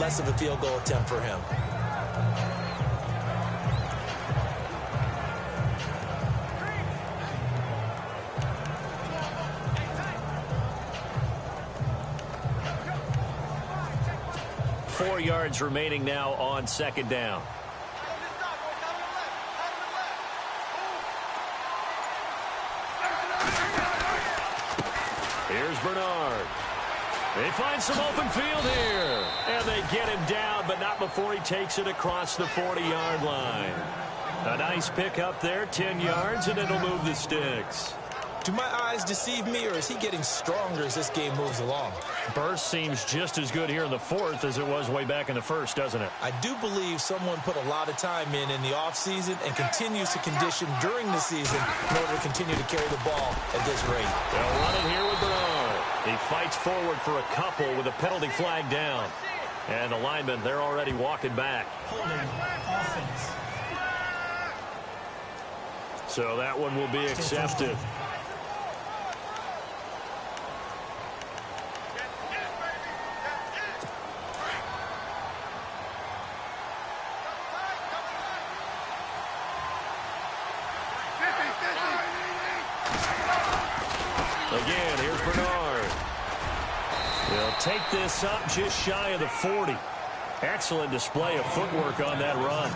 less of a field goal attempt for him. Four yards remaining now on 2nd down. Here's Bernard. They find some open field here. And they get him down, but not before he takes it across the 40-yard line. A nice pickup there, 10 yards, and it'll move the sticks. Do my eyes deceive me, or is he getting stronger as this game moves along? Burst seems just as good here in the 4th as it was way back in the 1st, doesn't it? I do believe someone put a lot of time in the offseason and continues to condition during the season in order to continue to carry the ball at this rate. They'll run it here with Bernard. He fights forward for a couple with a penalty flag down. And the linemen, they're already walking back. Holding offense. So that one will be accepted. Again, here's Bernard. He'll take this up just shy of the 40. Excellent display of footwork on that run.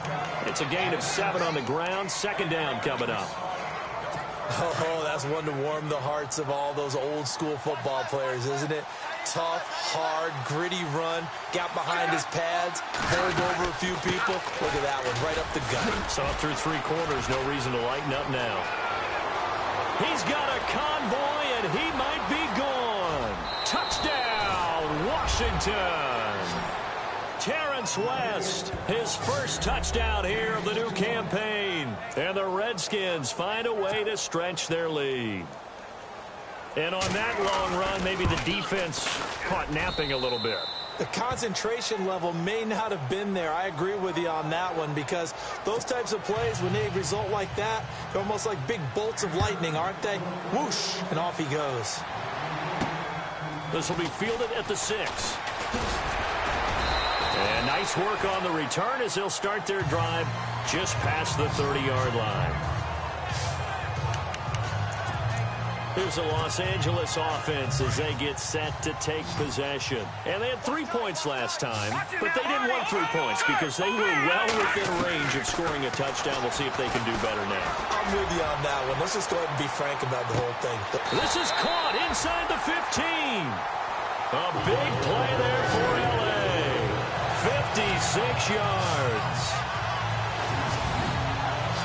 It's a gain of 7 on the ground. Second down coming up. Oh, that's one to warm the hearts of all those old school football players, isn't it? Tough, hard, gritty run. Got behind his pads, pulled over a few people. Look at that one, right up the gut. Saw through 3 quarters. No reason to lighten up now. He's got a convoy, and he might be gone. Touchdown, Washington. Terrence West, his first touchdown here of the new campaign. And the Redskins find a way to stretch their lead. And on that long run, maybe the defense caught napping a little bit. The concentration level may not have been there. I agree with you on that one, because those types of plays, when they result like that, they're almost like big bolts of lightning, aren't they? Whoosh, and off he goes. This will be fielded at the 6. And nice work on the return as they'll start their drive just past the 30-yard line. Here's the Los Angeles offense as they get set to take possession. And they had 3 points last time, but they didn't want 3 points because they were well within range of scoring a touchdown. We'll see if they can do better now. I'm with you on that one. Let's just go ahead and be frank about the whole thing. This is caught inside the 15. A big play there for L.A. 56 yards.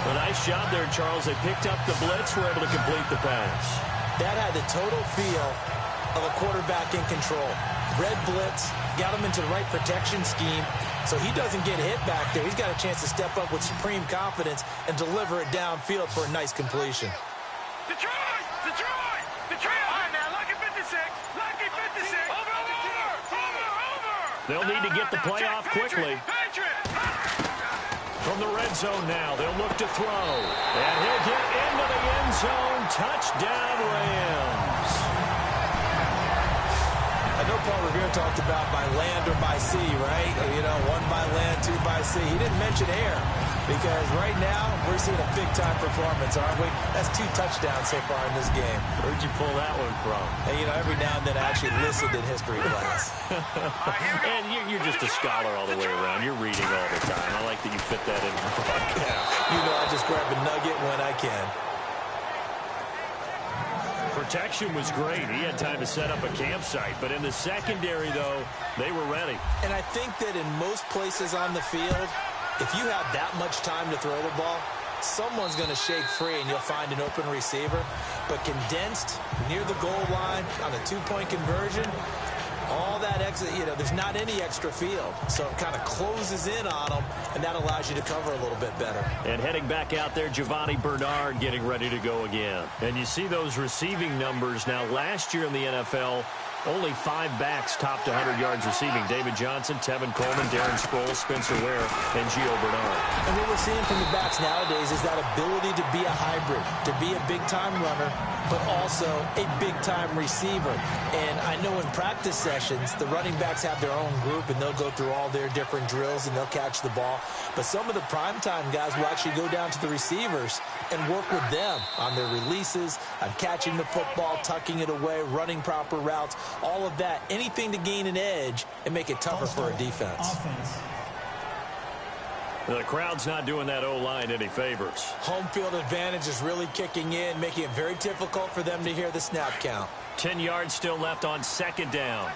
A nice job there, Charles. They picked up the blitz, were able to complete the pass. That had the total feel of a quarterback in control. Red blitz, got him into the right protection scheme, so he doesn't get hit back there. He's got a chance to step up with supreme confidence and deliver it downfield for a nice completion. Detroit! Detroit! Detroit! All right, now, lucky 56. Lucky 56. Over! They'll need to get the play off quickly. From the red zone now, they'll look to throw. And he'll get into the end zone. Touchdown, Rams. I know Paul Revere talked about by land or by sea, right? You know, 1 by land, 2 by sea. He didn't mention air, because right now we're seeing a big-time performance, aren't we? That's 2 touchdowns so far in this game. Where'd you pull that one from? And, you know, every now and then I actually listened in history class. And you're just a scholar all the way around. You're reading all the time. I like that you fit that in the broadcast. You know, I just grab a nugget when I can. Protection was great. He had time to set up a campsite. But in the secondary, though, they were ready. And I think that in most places on the field, if you have that much time to throw the ball, someone's going to shake free and you'll find an open receiver. But condensed, near the goal line, on a 2-point conversion, all that extra, you know, there's not any extra field. So it kind of closes in on them, and that allows you to cover a little bit better. And heading back out there, Giovanni Bernard getting ready to go again. And you see those receiving numbers. Now, last year in the NFL, only 5 backs topped 100 yards receiving. David Johnson, Tevin Coleman, Darren Sproles, Spencer Ware, and Gio Bernard. And what we're seeing from the backs nowadays is that ability to be a hybrid, to be a big-time runner, but also a big-time receiver. And I know in practice sessions, the running backs have their own group, and they'll go through all their different drills, and they'll catch the ball. But some of the primetime guys will actually go down to the receivers and work with them on their releases, on catching the football, tucking it away, running proper routes, all of that. Anything to gain an edge and make it tougher for a defense. The crowd's not doing that O-line any favors. Home field advantage is really kicking in, making it very difficult for them to hear the snap count. 10 yards still left on second down.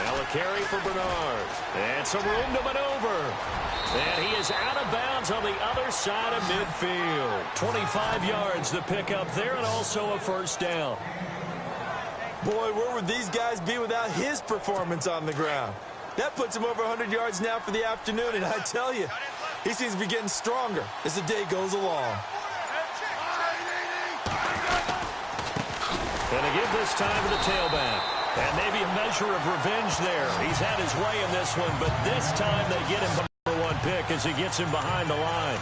Now a carry for Bernard. And some room to maneuver. And he is out of bounds on the other side of midfield. 25 yards the pickup there, and also a first down. Boy, where would these guys be without his performance on the ground? That puts him over 100 yards now for the afternoon, and I tell you, he seems to be getting stronger as the day goes along. And they give this time to the tailback. And maybe a measure of revenge there. He's had his way in this one, but this time they get him the number 1 pick as he gets him behind the line.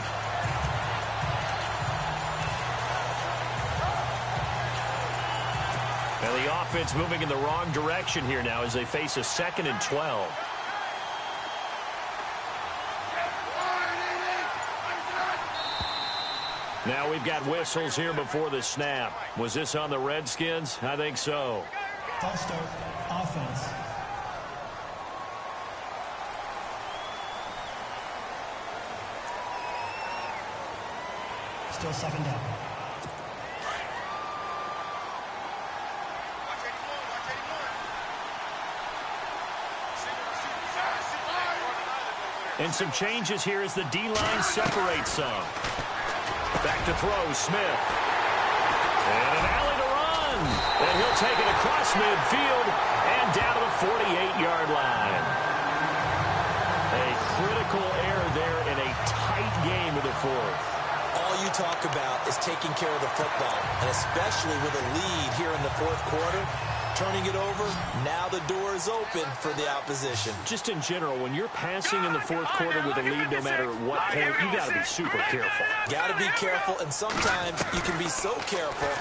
And the offense moving in the wrong direction here now as they face a 2nd and 12. Now we've got whistles here before the snap. Was this on the Redskins? I think so. False start, offense. Still 2nd down. And some changes here as the D-line separates some. Back to throw, Smith. And an alley to run. And he'll take it across midfield and down to the 48-yard line. A critical error there in a tight game of the 4th. All you talk about is taking care of the football, and especially with a lead here in the 4th quarter. Turning it over, now the door is open for the opposition. Just in general, when you're passing in the 4th quarter with a lead, no matter what point, you got to be super careful. Got to be careful, and sometimes you can be so careful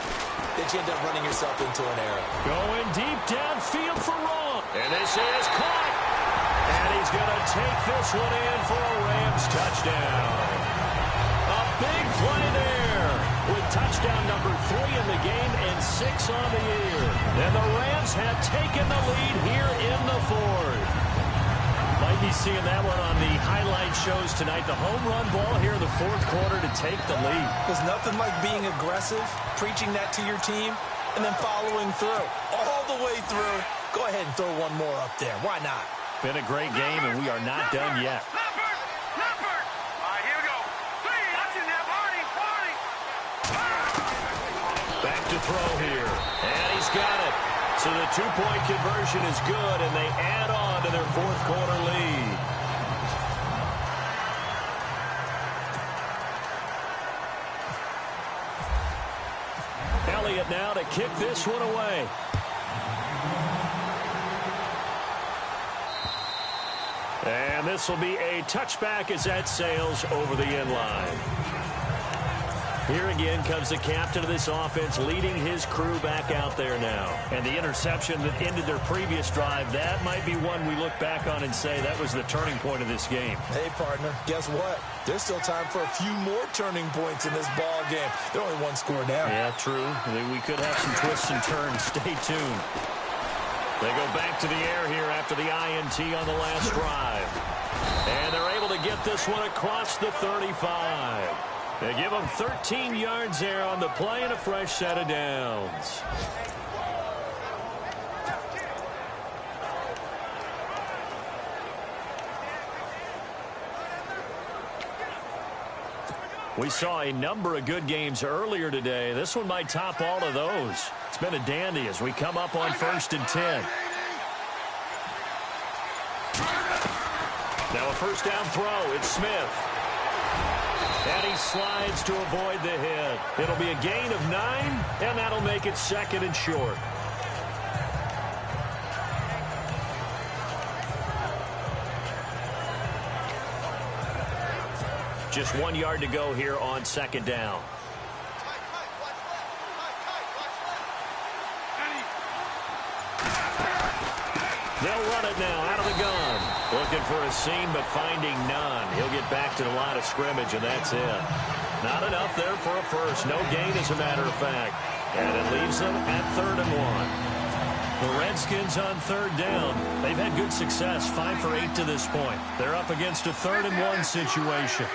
that you end up running yourself into an error. Going deep downfield for Wrong. And this is caught. And he's going to take this one in for a Rams touchdown. A big play there with touchdown number 3 in the game and 6 on the year. And the Rams have taken the lead here in the 4th. Might be seeing that one on the highlight shows tonight. The home run ball here in the 4th quarter to take the lead. There's nothing like being aggressive, preaching that to your team, and then following through. All the way through. Go ahead and throw one more up there. Why not? Been a great game, and we are not done yet. Back to throw here. And he's got it. So the 2-point conversion is good, and they add on to their 4th quarter lead. Elliott now to kick this one away. And this will be a touchback as that sails over the end line. Here again comes the captain of this offense leading his crew back out there now. And the interception that ended their previous drive, that might be one we look back on and say that was the turning point of this game. Hey, partner, guess what? There's still time for a few more turning points in this ball game. They're only 1 score down. Yeah, true. We could have some twists and turns. Stay tuned. They go back to the air here after the INT on the last drive. And they're able to get this one across the 35. They give them 13 yards there on the play and a fresh set of downs. We saw a number of good games earlier today. This one might top all of those. It's been a dandy as we come up on 1st and 10. Now a 1st down throw. It's Smith. And he slides to avoid the hit. It'll be a gain of 9, and that'll make it 2nd and short. Just 1 yard to go here on 2nd down. They'll run it now out of the gun. Looking for a seam, but finding none. He'll get back to the line of scrimmage, and that's it. Not enough there for a first. No gain, as a matter of fact. And it leaves them at 3rd and 1. The Redskins on 3rd down. They've had good success, 5 for 8 to this point. They're up against a 3rd and 1 situation.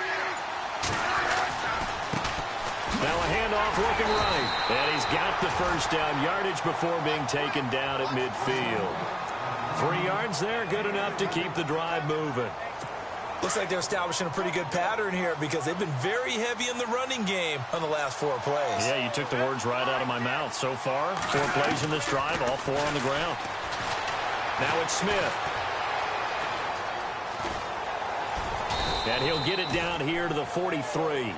Now a handoff looking right. And he's got the 1st down yardage before being taken down at midfield. 3 yards there, good enough to keep the drive moving. Looks like they're establishing a pretty good pattern here because they've been very heavy in the running game on the last 4 plays. Yeah, you took the words right out of my mouth. So far, 4 plays in this drive, all 4 on the ground. Now it's Smith. And he'll get it down here to the 43.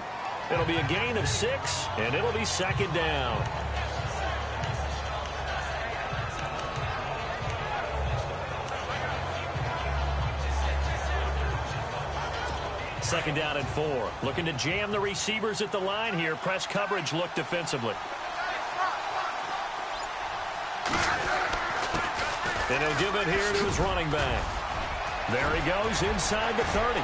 It'll be a gain of 6, and it'll be 2nd down. Second down and 4. Looking to jam the receivers at the line here. Press coverage look defensively. And he'll give it here to his running back. There he goes inside the 30.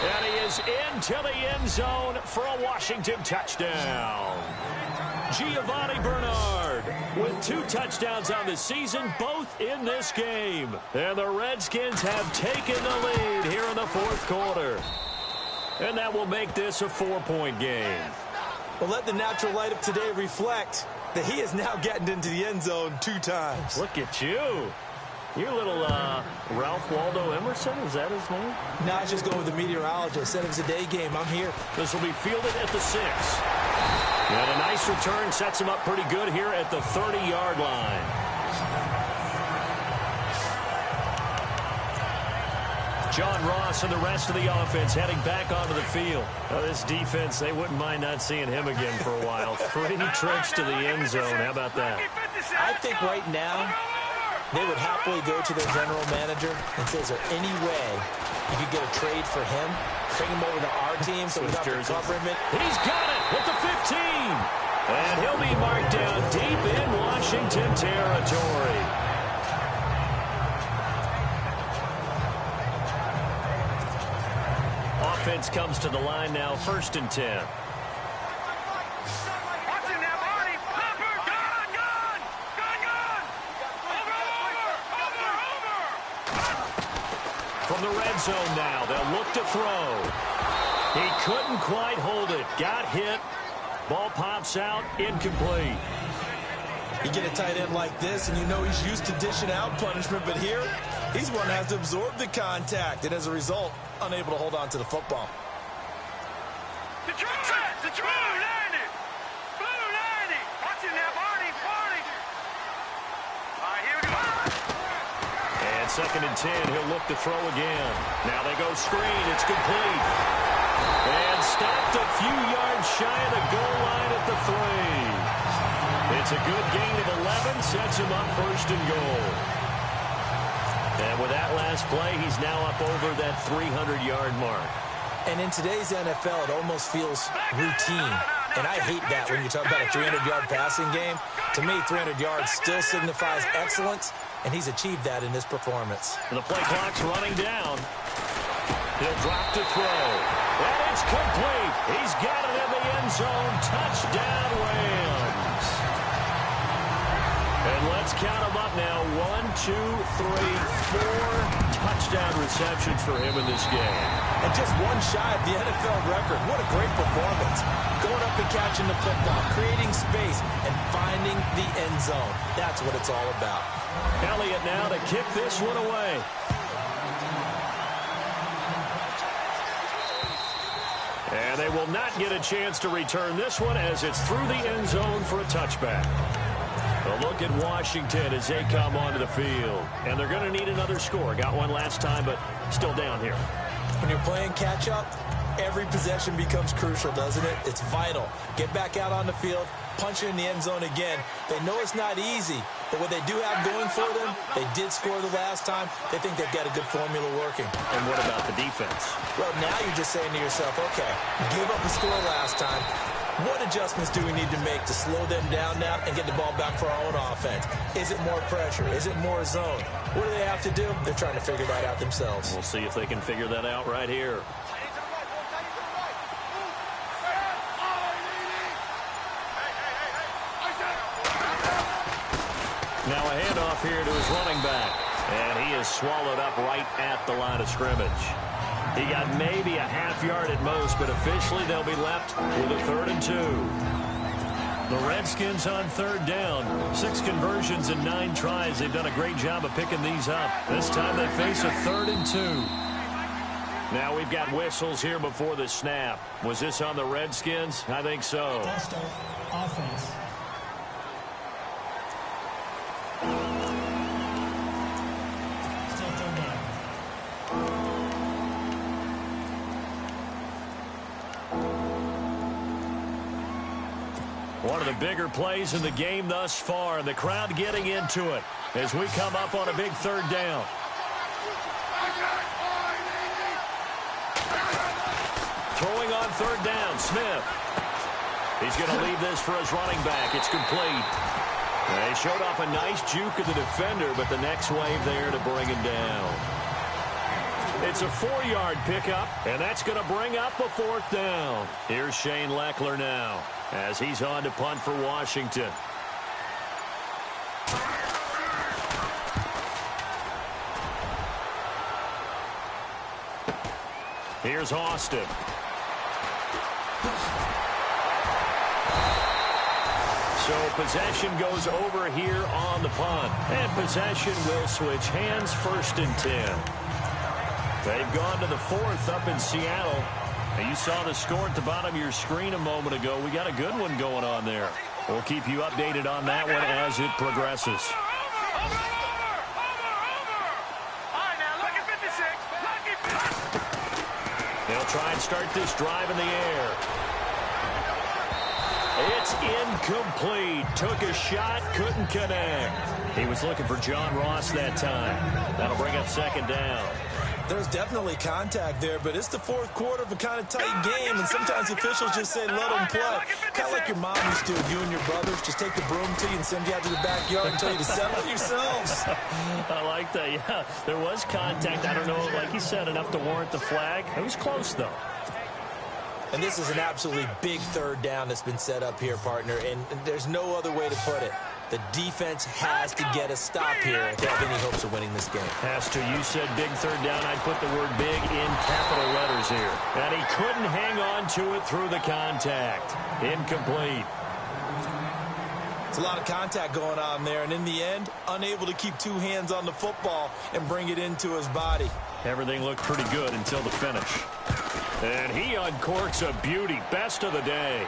And he is into the end zone for a Washington touchdown. Giovanni Bernard with 2 touchdowns on the season, both in this game. And the Redskins have taken the lead here in the 4th quarter. And that will make this a 4-point game. Well, let the natural light of today reflect that he is now getting into the end zone 2 times. Look at you. You're a little Ralph Waldo Emerson, is that his name? No, I was just going with the meteorologist. Said it was a day game. I'm here. This will be fielded at the 6. And a nice return sets him up pretty good here at the 30-yard line. John Ross and the rest of the offense heading back onto the field. This defense, they wouldn't mind not seeing him again for a while. 3 trips to the end zone. How about that? I think right now they would happily go to their general manager and say, is there any way you could get a trade for him? Bring him over to our team so we don't have to cover him. He's got it at the 15. And he'll be marked down deep in Washington territory. Offense comes to the line now, 1st and 10. From the red zone now, they'll look to throw. He couldn't quite hold it. Got hit. Ball pops out, incomplete. You get a tight end like this, and you know he's used to dishing out punishment, but here, he's one that has to absorb the contact, and as a result, unable to hold on to the football. Blue 90! Blue 90! Watch it now, Barney! All right, here we go. And 2nd and 10, he'll look to throw again. Now they go screen, it's complete. And stopped a few yards shy of the goal line at the 3. It's a good gain of 11, sets him up 1st and goal. And with that last play, he's now up over that 300-yard mark. And in today's NFL, it almost feels routine. And I hate that when you talk about a 300-yard passing game. To me, 300 yards still signifies excellence, and he's achieved that in this performance. And the play clock's running down. He'll drop to throw. And it's complete. He's got it in the end zone. Touchdown, Rams. And let's count them up now. 1, 2, 3, 4 touchdown receptions for him in this game. And just one shy of the NFL record. What a great performance. Going up and catching the football, creating space, and finding the end zone. That's what it's all about. Elliott now to kick this one away. And they will not get a chance to return this one as it's through the end zone for a touchback. A look at Washington as they come onto the field. And they're going to need another score. Got one last time, but still down here. When you're playing catch-up, every possession becomes crucial, doesn't it? It's vital. Get back out on the field, punch it in the end zone again. They know it's not easy, but what they do have going for them, they did score the last time. They think they've got a good formula working. And what about the defense? Well, now you're just saying to yourself, okay, give up the score last time. What adjustments do we need to make to slow them down now and get the ball back for our own offense? Is it more pressure? Is it more zone? What do they have to do? They're trying to figure that out themselves. We'll see if they can figure that out right here. Now a handoff here to his running back. And he is swallowed up right at the line of scrimmage. He got maybe a half yard at most, but officially they'll be left with a 3rd and 2. The Redskins on 3rd down. 6 conversions and 9 tries. They've done a great job of picking these up. This time they face a 3rd and 2. Now we've got whistles here before the snap. Was this on the Redskins? I think so. False start, offense. Still 3rd down. One of the bigger plays in the game thus far, and the crowd getting into it as we come up on a big 3rd down. Throwing on third down, Smith. He's going to leave this for his running back. It's complete. They showed off a nice juke of the defender, but the next wave there to bring him down. It's a 4-yard pickup, and that's going to bring up a fourth down. Here's Shane Leckler now as he's on to punt for Washington. Here's Austin. So possession goes over here on the punt. And possession will switch hands, 1st and 10. They've gone to the 4th up in Seattle. And you saw the score at the bottom of your screen a moment ago. We got a good one going on there. We'll keep you updated on that one as it progresses. They'll try and start this drive in the air. It's incomplete. Took a shot, couldn't connect. He was looking for John Ross that time. That'll bring up 2nd down. There's definitely contact there, but it's the 4th quarter of a kind of tight game, and sometimes officials just say let them play. Kind of like your mom used to, you and your brothers just take the broom to you and send you out to the backyard and tell you to settle it yourselves. I like that, yeah. There was contact. I don't know, like you said, enough to warrant the flag. It was close, though. And this is an absolutely big 3rd down that's been set up here, partner, and there's no other way to put it. The defense has to get a stop here if they have any hopes of winning this game. Has to. You said big 3rd down. I'd put the word big in capital letters here. And he couldn't hang on to it through the contact. Incomplete. It's a lot of contact going on there, and in the end, unable to keep 2 hands on the football and bring it into his body. Everything looked pretty good until the finish. And he uncorks a beauty. Best of the day.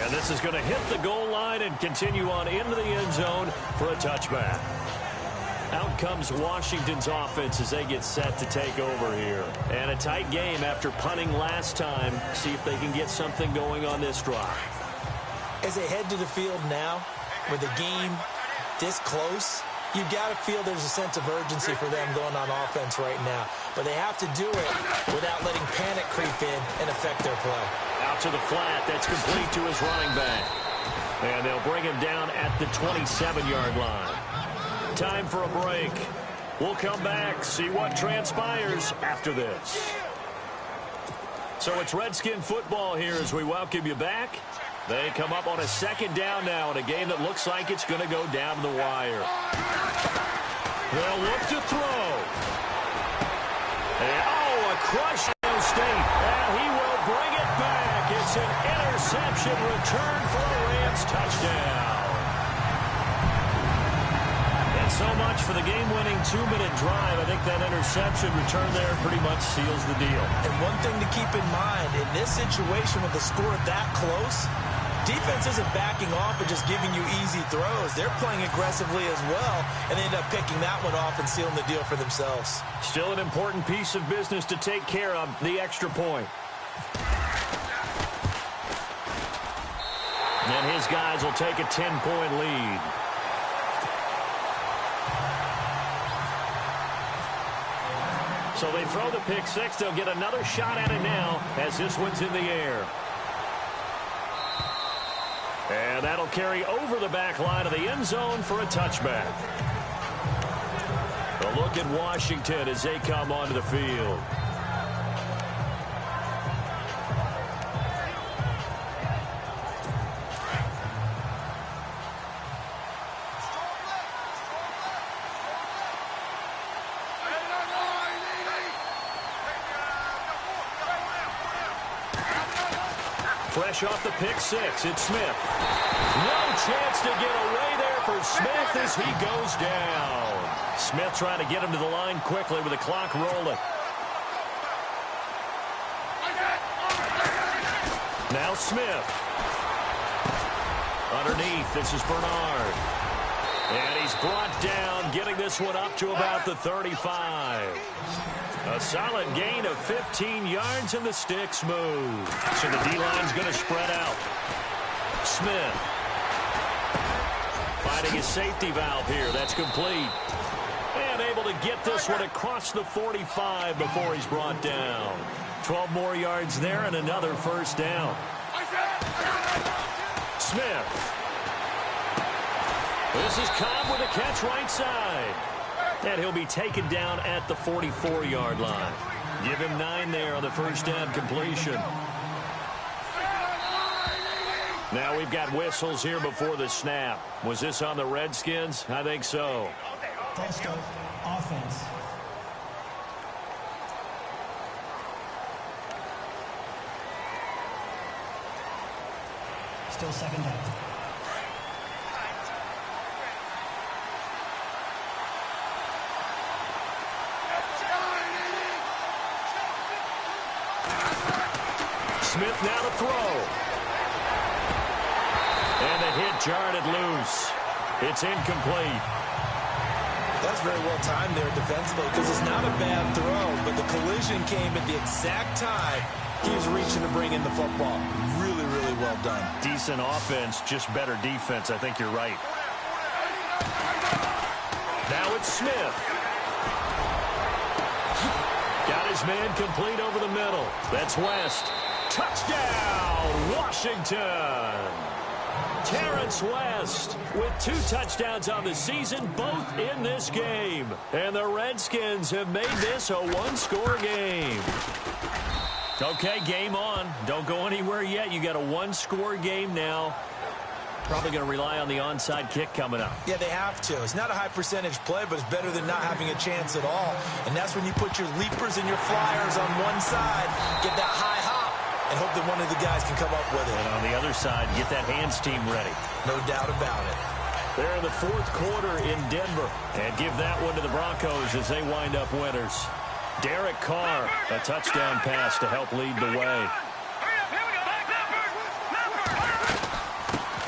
And this is going to hit the goal line and continue on into the end zone for a touchback. Out comes Washington's offense as they get set to take over here. And a tight game after punting last time. See if they can get something going on this drive. As they head to the field now, with the game this close, you've got to feel there's a sense of urgency for them going on offense right now. But they have to do it without letting panic creep in and affect their play. Out to the flat. That's complete to his running back. And they'll bring him down at the 27-yard line. Time for a break. We'll come back, see what transpires after this. So it's Redskin football here as we welcome you back. They come up on a 2nd down now in a game that looks like it's going to go down to the wire. They'll look to throw. And, a crush Ohio State. And he will bring it back. It's an interception return for a Rams touchdown. And so much for the game-winning 2-minute drive. I think that interception return there pretty much seals the deal. And one thing to keep in mind, in this situation with the score that close, defense isn't backing off and just giving you easy throws. They're playing aggressively as well, and they end up picking that one off and sealing the deal for themselves. Still an important piece of business to take care of, the extra point. And his guys will take a 10-point lead. So they throw the pick 6. They'll get another shot at it now as this one's in the air. And that'll carry over the back line of the end zone for a touchback. A look at Washington as they come onto the field. Fresh off the pick 6, it's Smith. No chance to get away there for Smith as he goes down. Smith trying to get him to the line quickly with the clock rolling. Now Smith. Underneath, this is Bernard. And he's brought down, getting this one up to about the 35. A solid gain of 15 yards, and the sticks move. So the D-line's going to spread out. Smith finding his safety valve here. That's complete. And able to get this one across the 45 before he's brought down. 12 more yards there and another first down. Smith. This is Cobb with a catch right side. And he'll be taken down at the 44-yard line. Give him 9 there on the first down completion. Now we've got whistles here before the snap. Was this on the Redskins? I think so. False start. Offense. Still second down. Smith now to throw. And the hit jarred it loose. It's incomplete. That's very well timed there defensively because it's not a bad throw, but the collision came at the exact time he was reaching to bring in the football. Really, really well done. Decent offense, just better defense. I think you're right. Now it's Smith. Got his man complete over the middle. That's West. Touchdown, Washington. Terrence West with 2 touchdowns on the season, both in this game. And the Redskins have made this a 1-score game. Okay, game on. Don't go anywhere yet. You got a 1-score game now. Probably going to rely on the onside kick coming up. Yeah, they have to. It's not a high percentage play, but it's better than not having a chance at all. And that's when you put your leapers and your flyers on one side, get that high hop, and hope that one of the guys can come up with it. And on the other side, get that hands team ready. No doubt about it. They're in the 4th quarter in Denver. And give that one to the Broncos as they wind up winners. Derek Carr, a touchdown pass to help lead the way.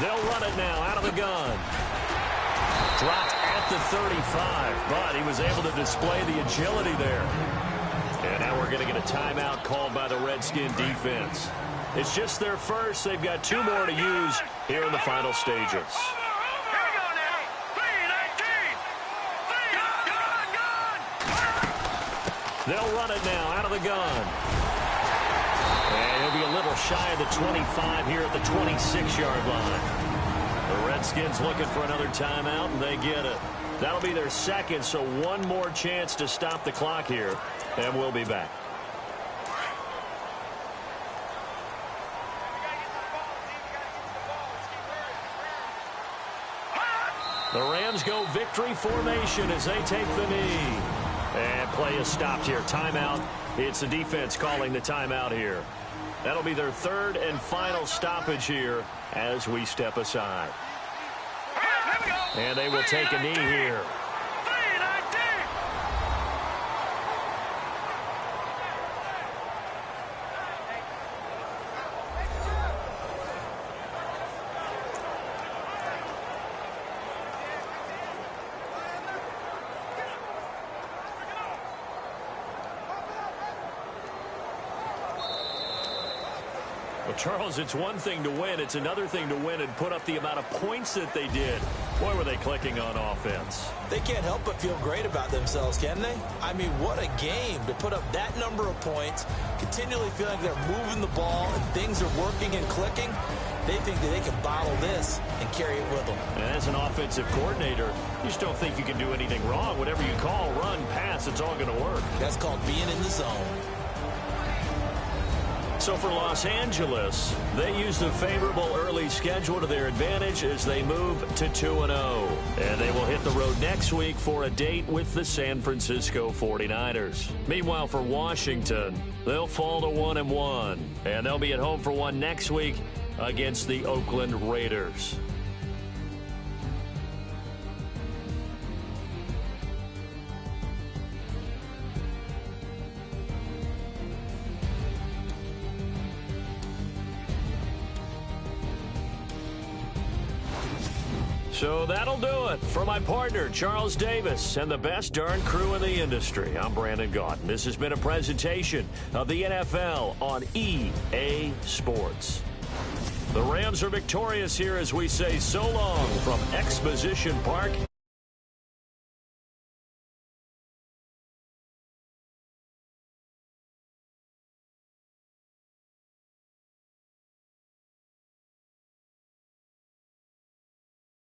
They'll run it now out of the gun. Dropped at the 35, but he was able to display the agility there. And now we're going to get a timeout called by the Redskin defense. It's just their first. They've got 2 more to use here in the final stages. They'll run it now out of the gun. And he'll be a little shy of the 25 here at the 26-yard line. The Redskins looking for another timeout, and they get it. That'll be their second, so 1 more chance to stop the clock here, and we'll be back. The Rams go victory formation as they take the knee. And play is stopped here. Timeout. It's the defense calling the timeout here. That'll be their 3rd and final stoppage here as we step aside. And they will take a knee here. Well, Charles, it's one thing to win. It's another thing to win and put up the amount of points that they did. Boy, were they clicking on offense. They can't help but feel great about themselves, can they? I mean, what a game to put up that number of points, continually feeling like they're moving the ball and things are working and clicking. They think that they can bottle this and carry it with them. And as an offensive coordinator, you just don't think you can do anything wrong. Whatever you call, run, pass, it's all going to work. That's called being in the zone. So for Los Angeles, they use the favorable early schedule to their advantage as they move to 2-0. And they will hit the road next week for a date with the San Francisco 49ers. Meanwhile, for Washington, they'll fall to 1-1. And they'll be at home for one next week against the Oakland Raiders. So that'll do it. For my partner, Charles Davis, and the best darn crew in the industry, I'm Brandon Gaudin. This has been a presentation of the NFL on EA Sports. The Rams are victorious here as we say so long from Exposition Park.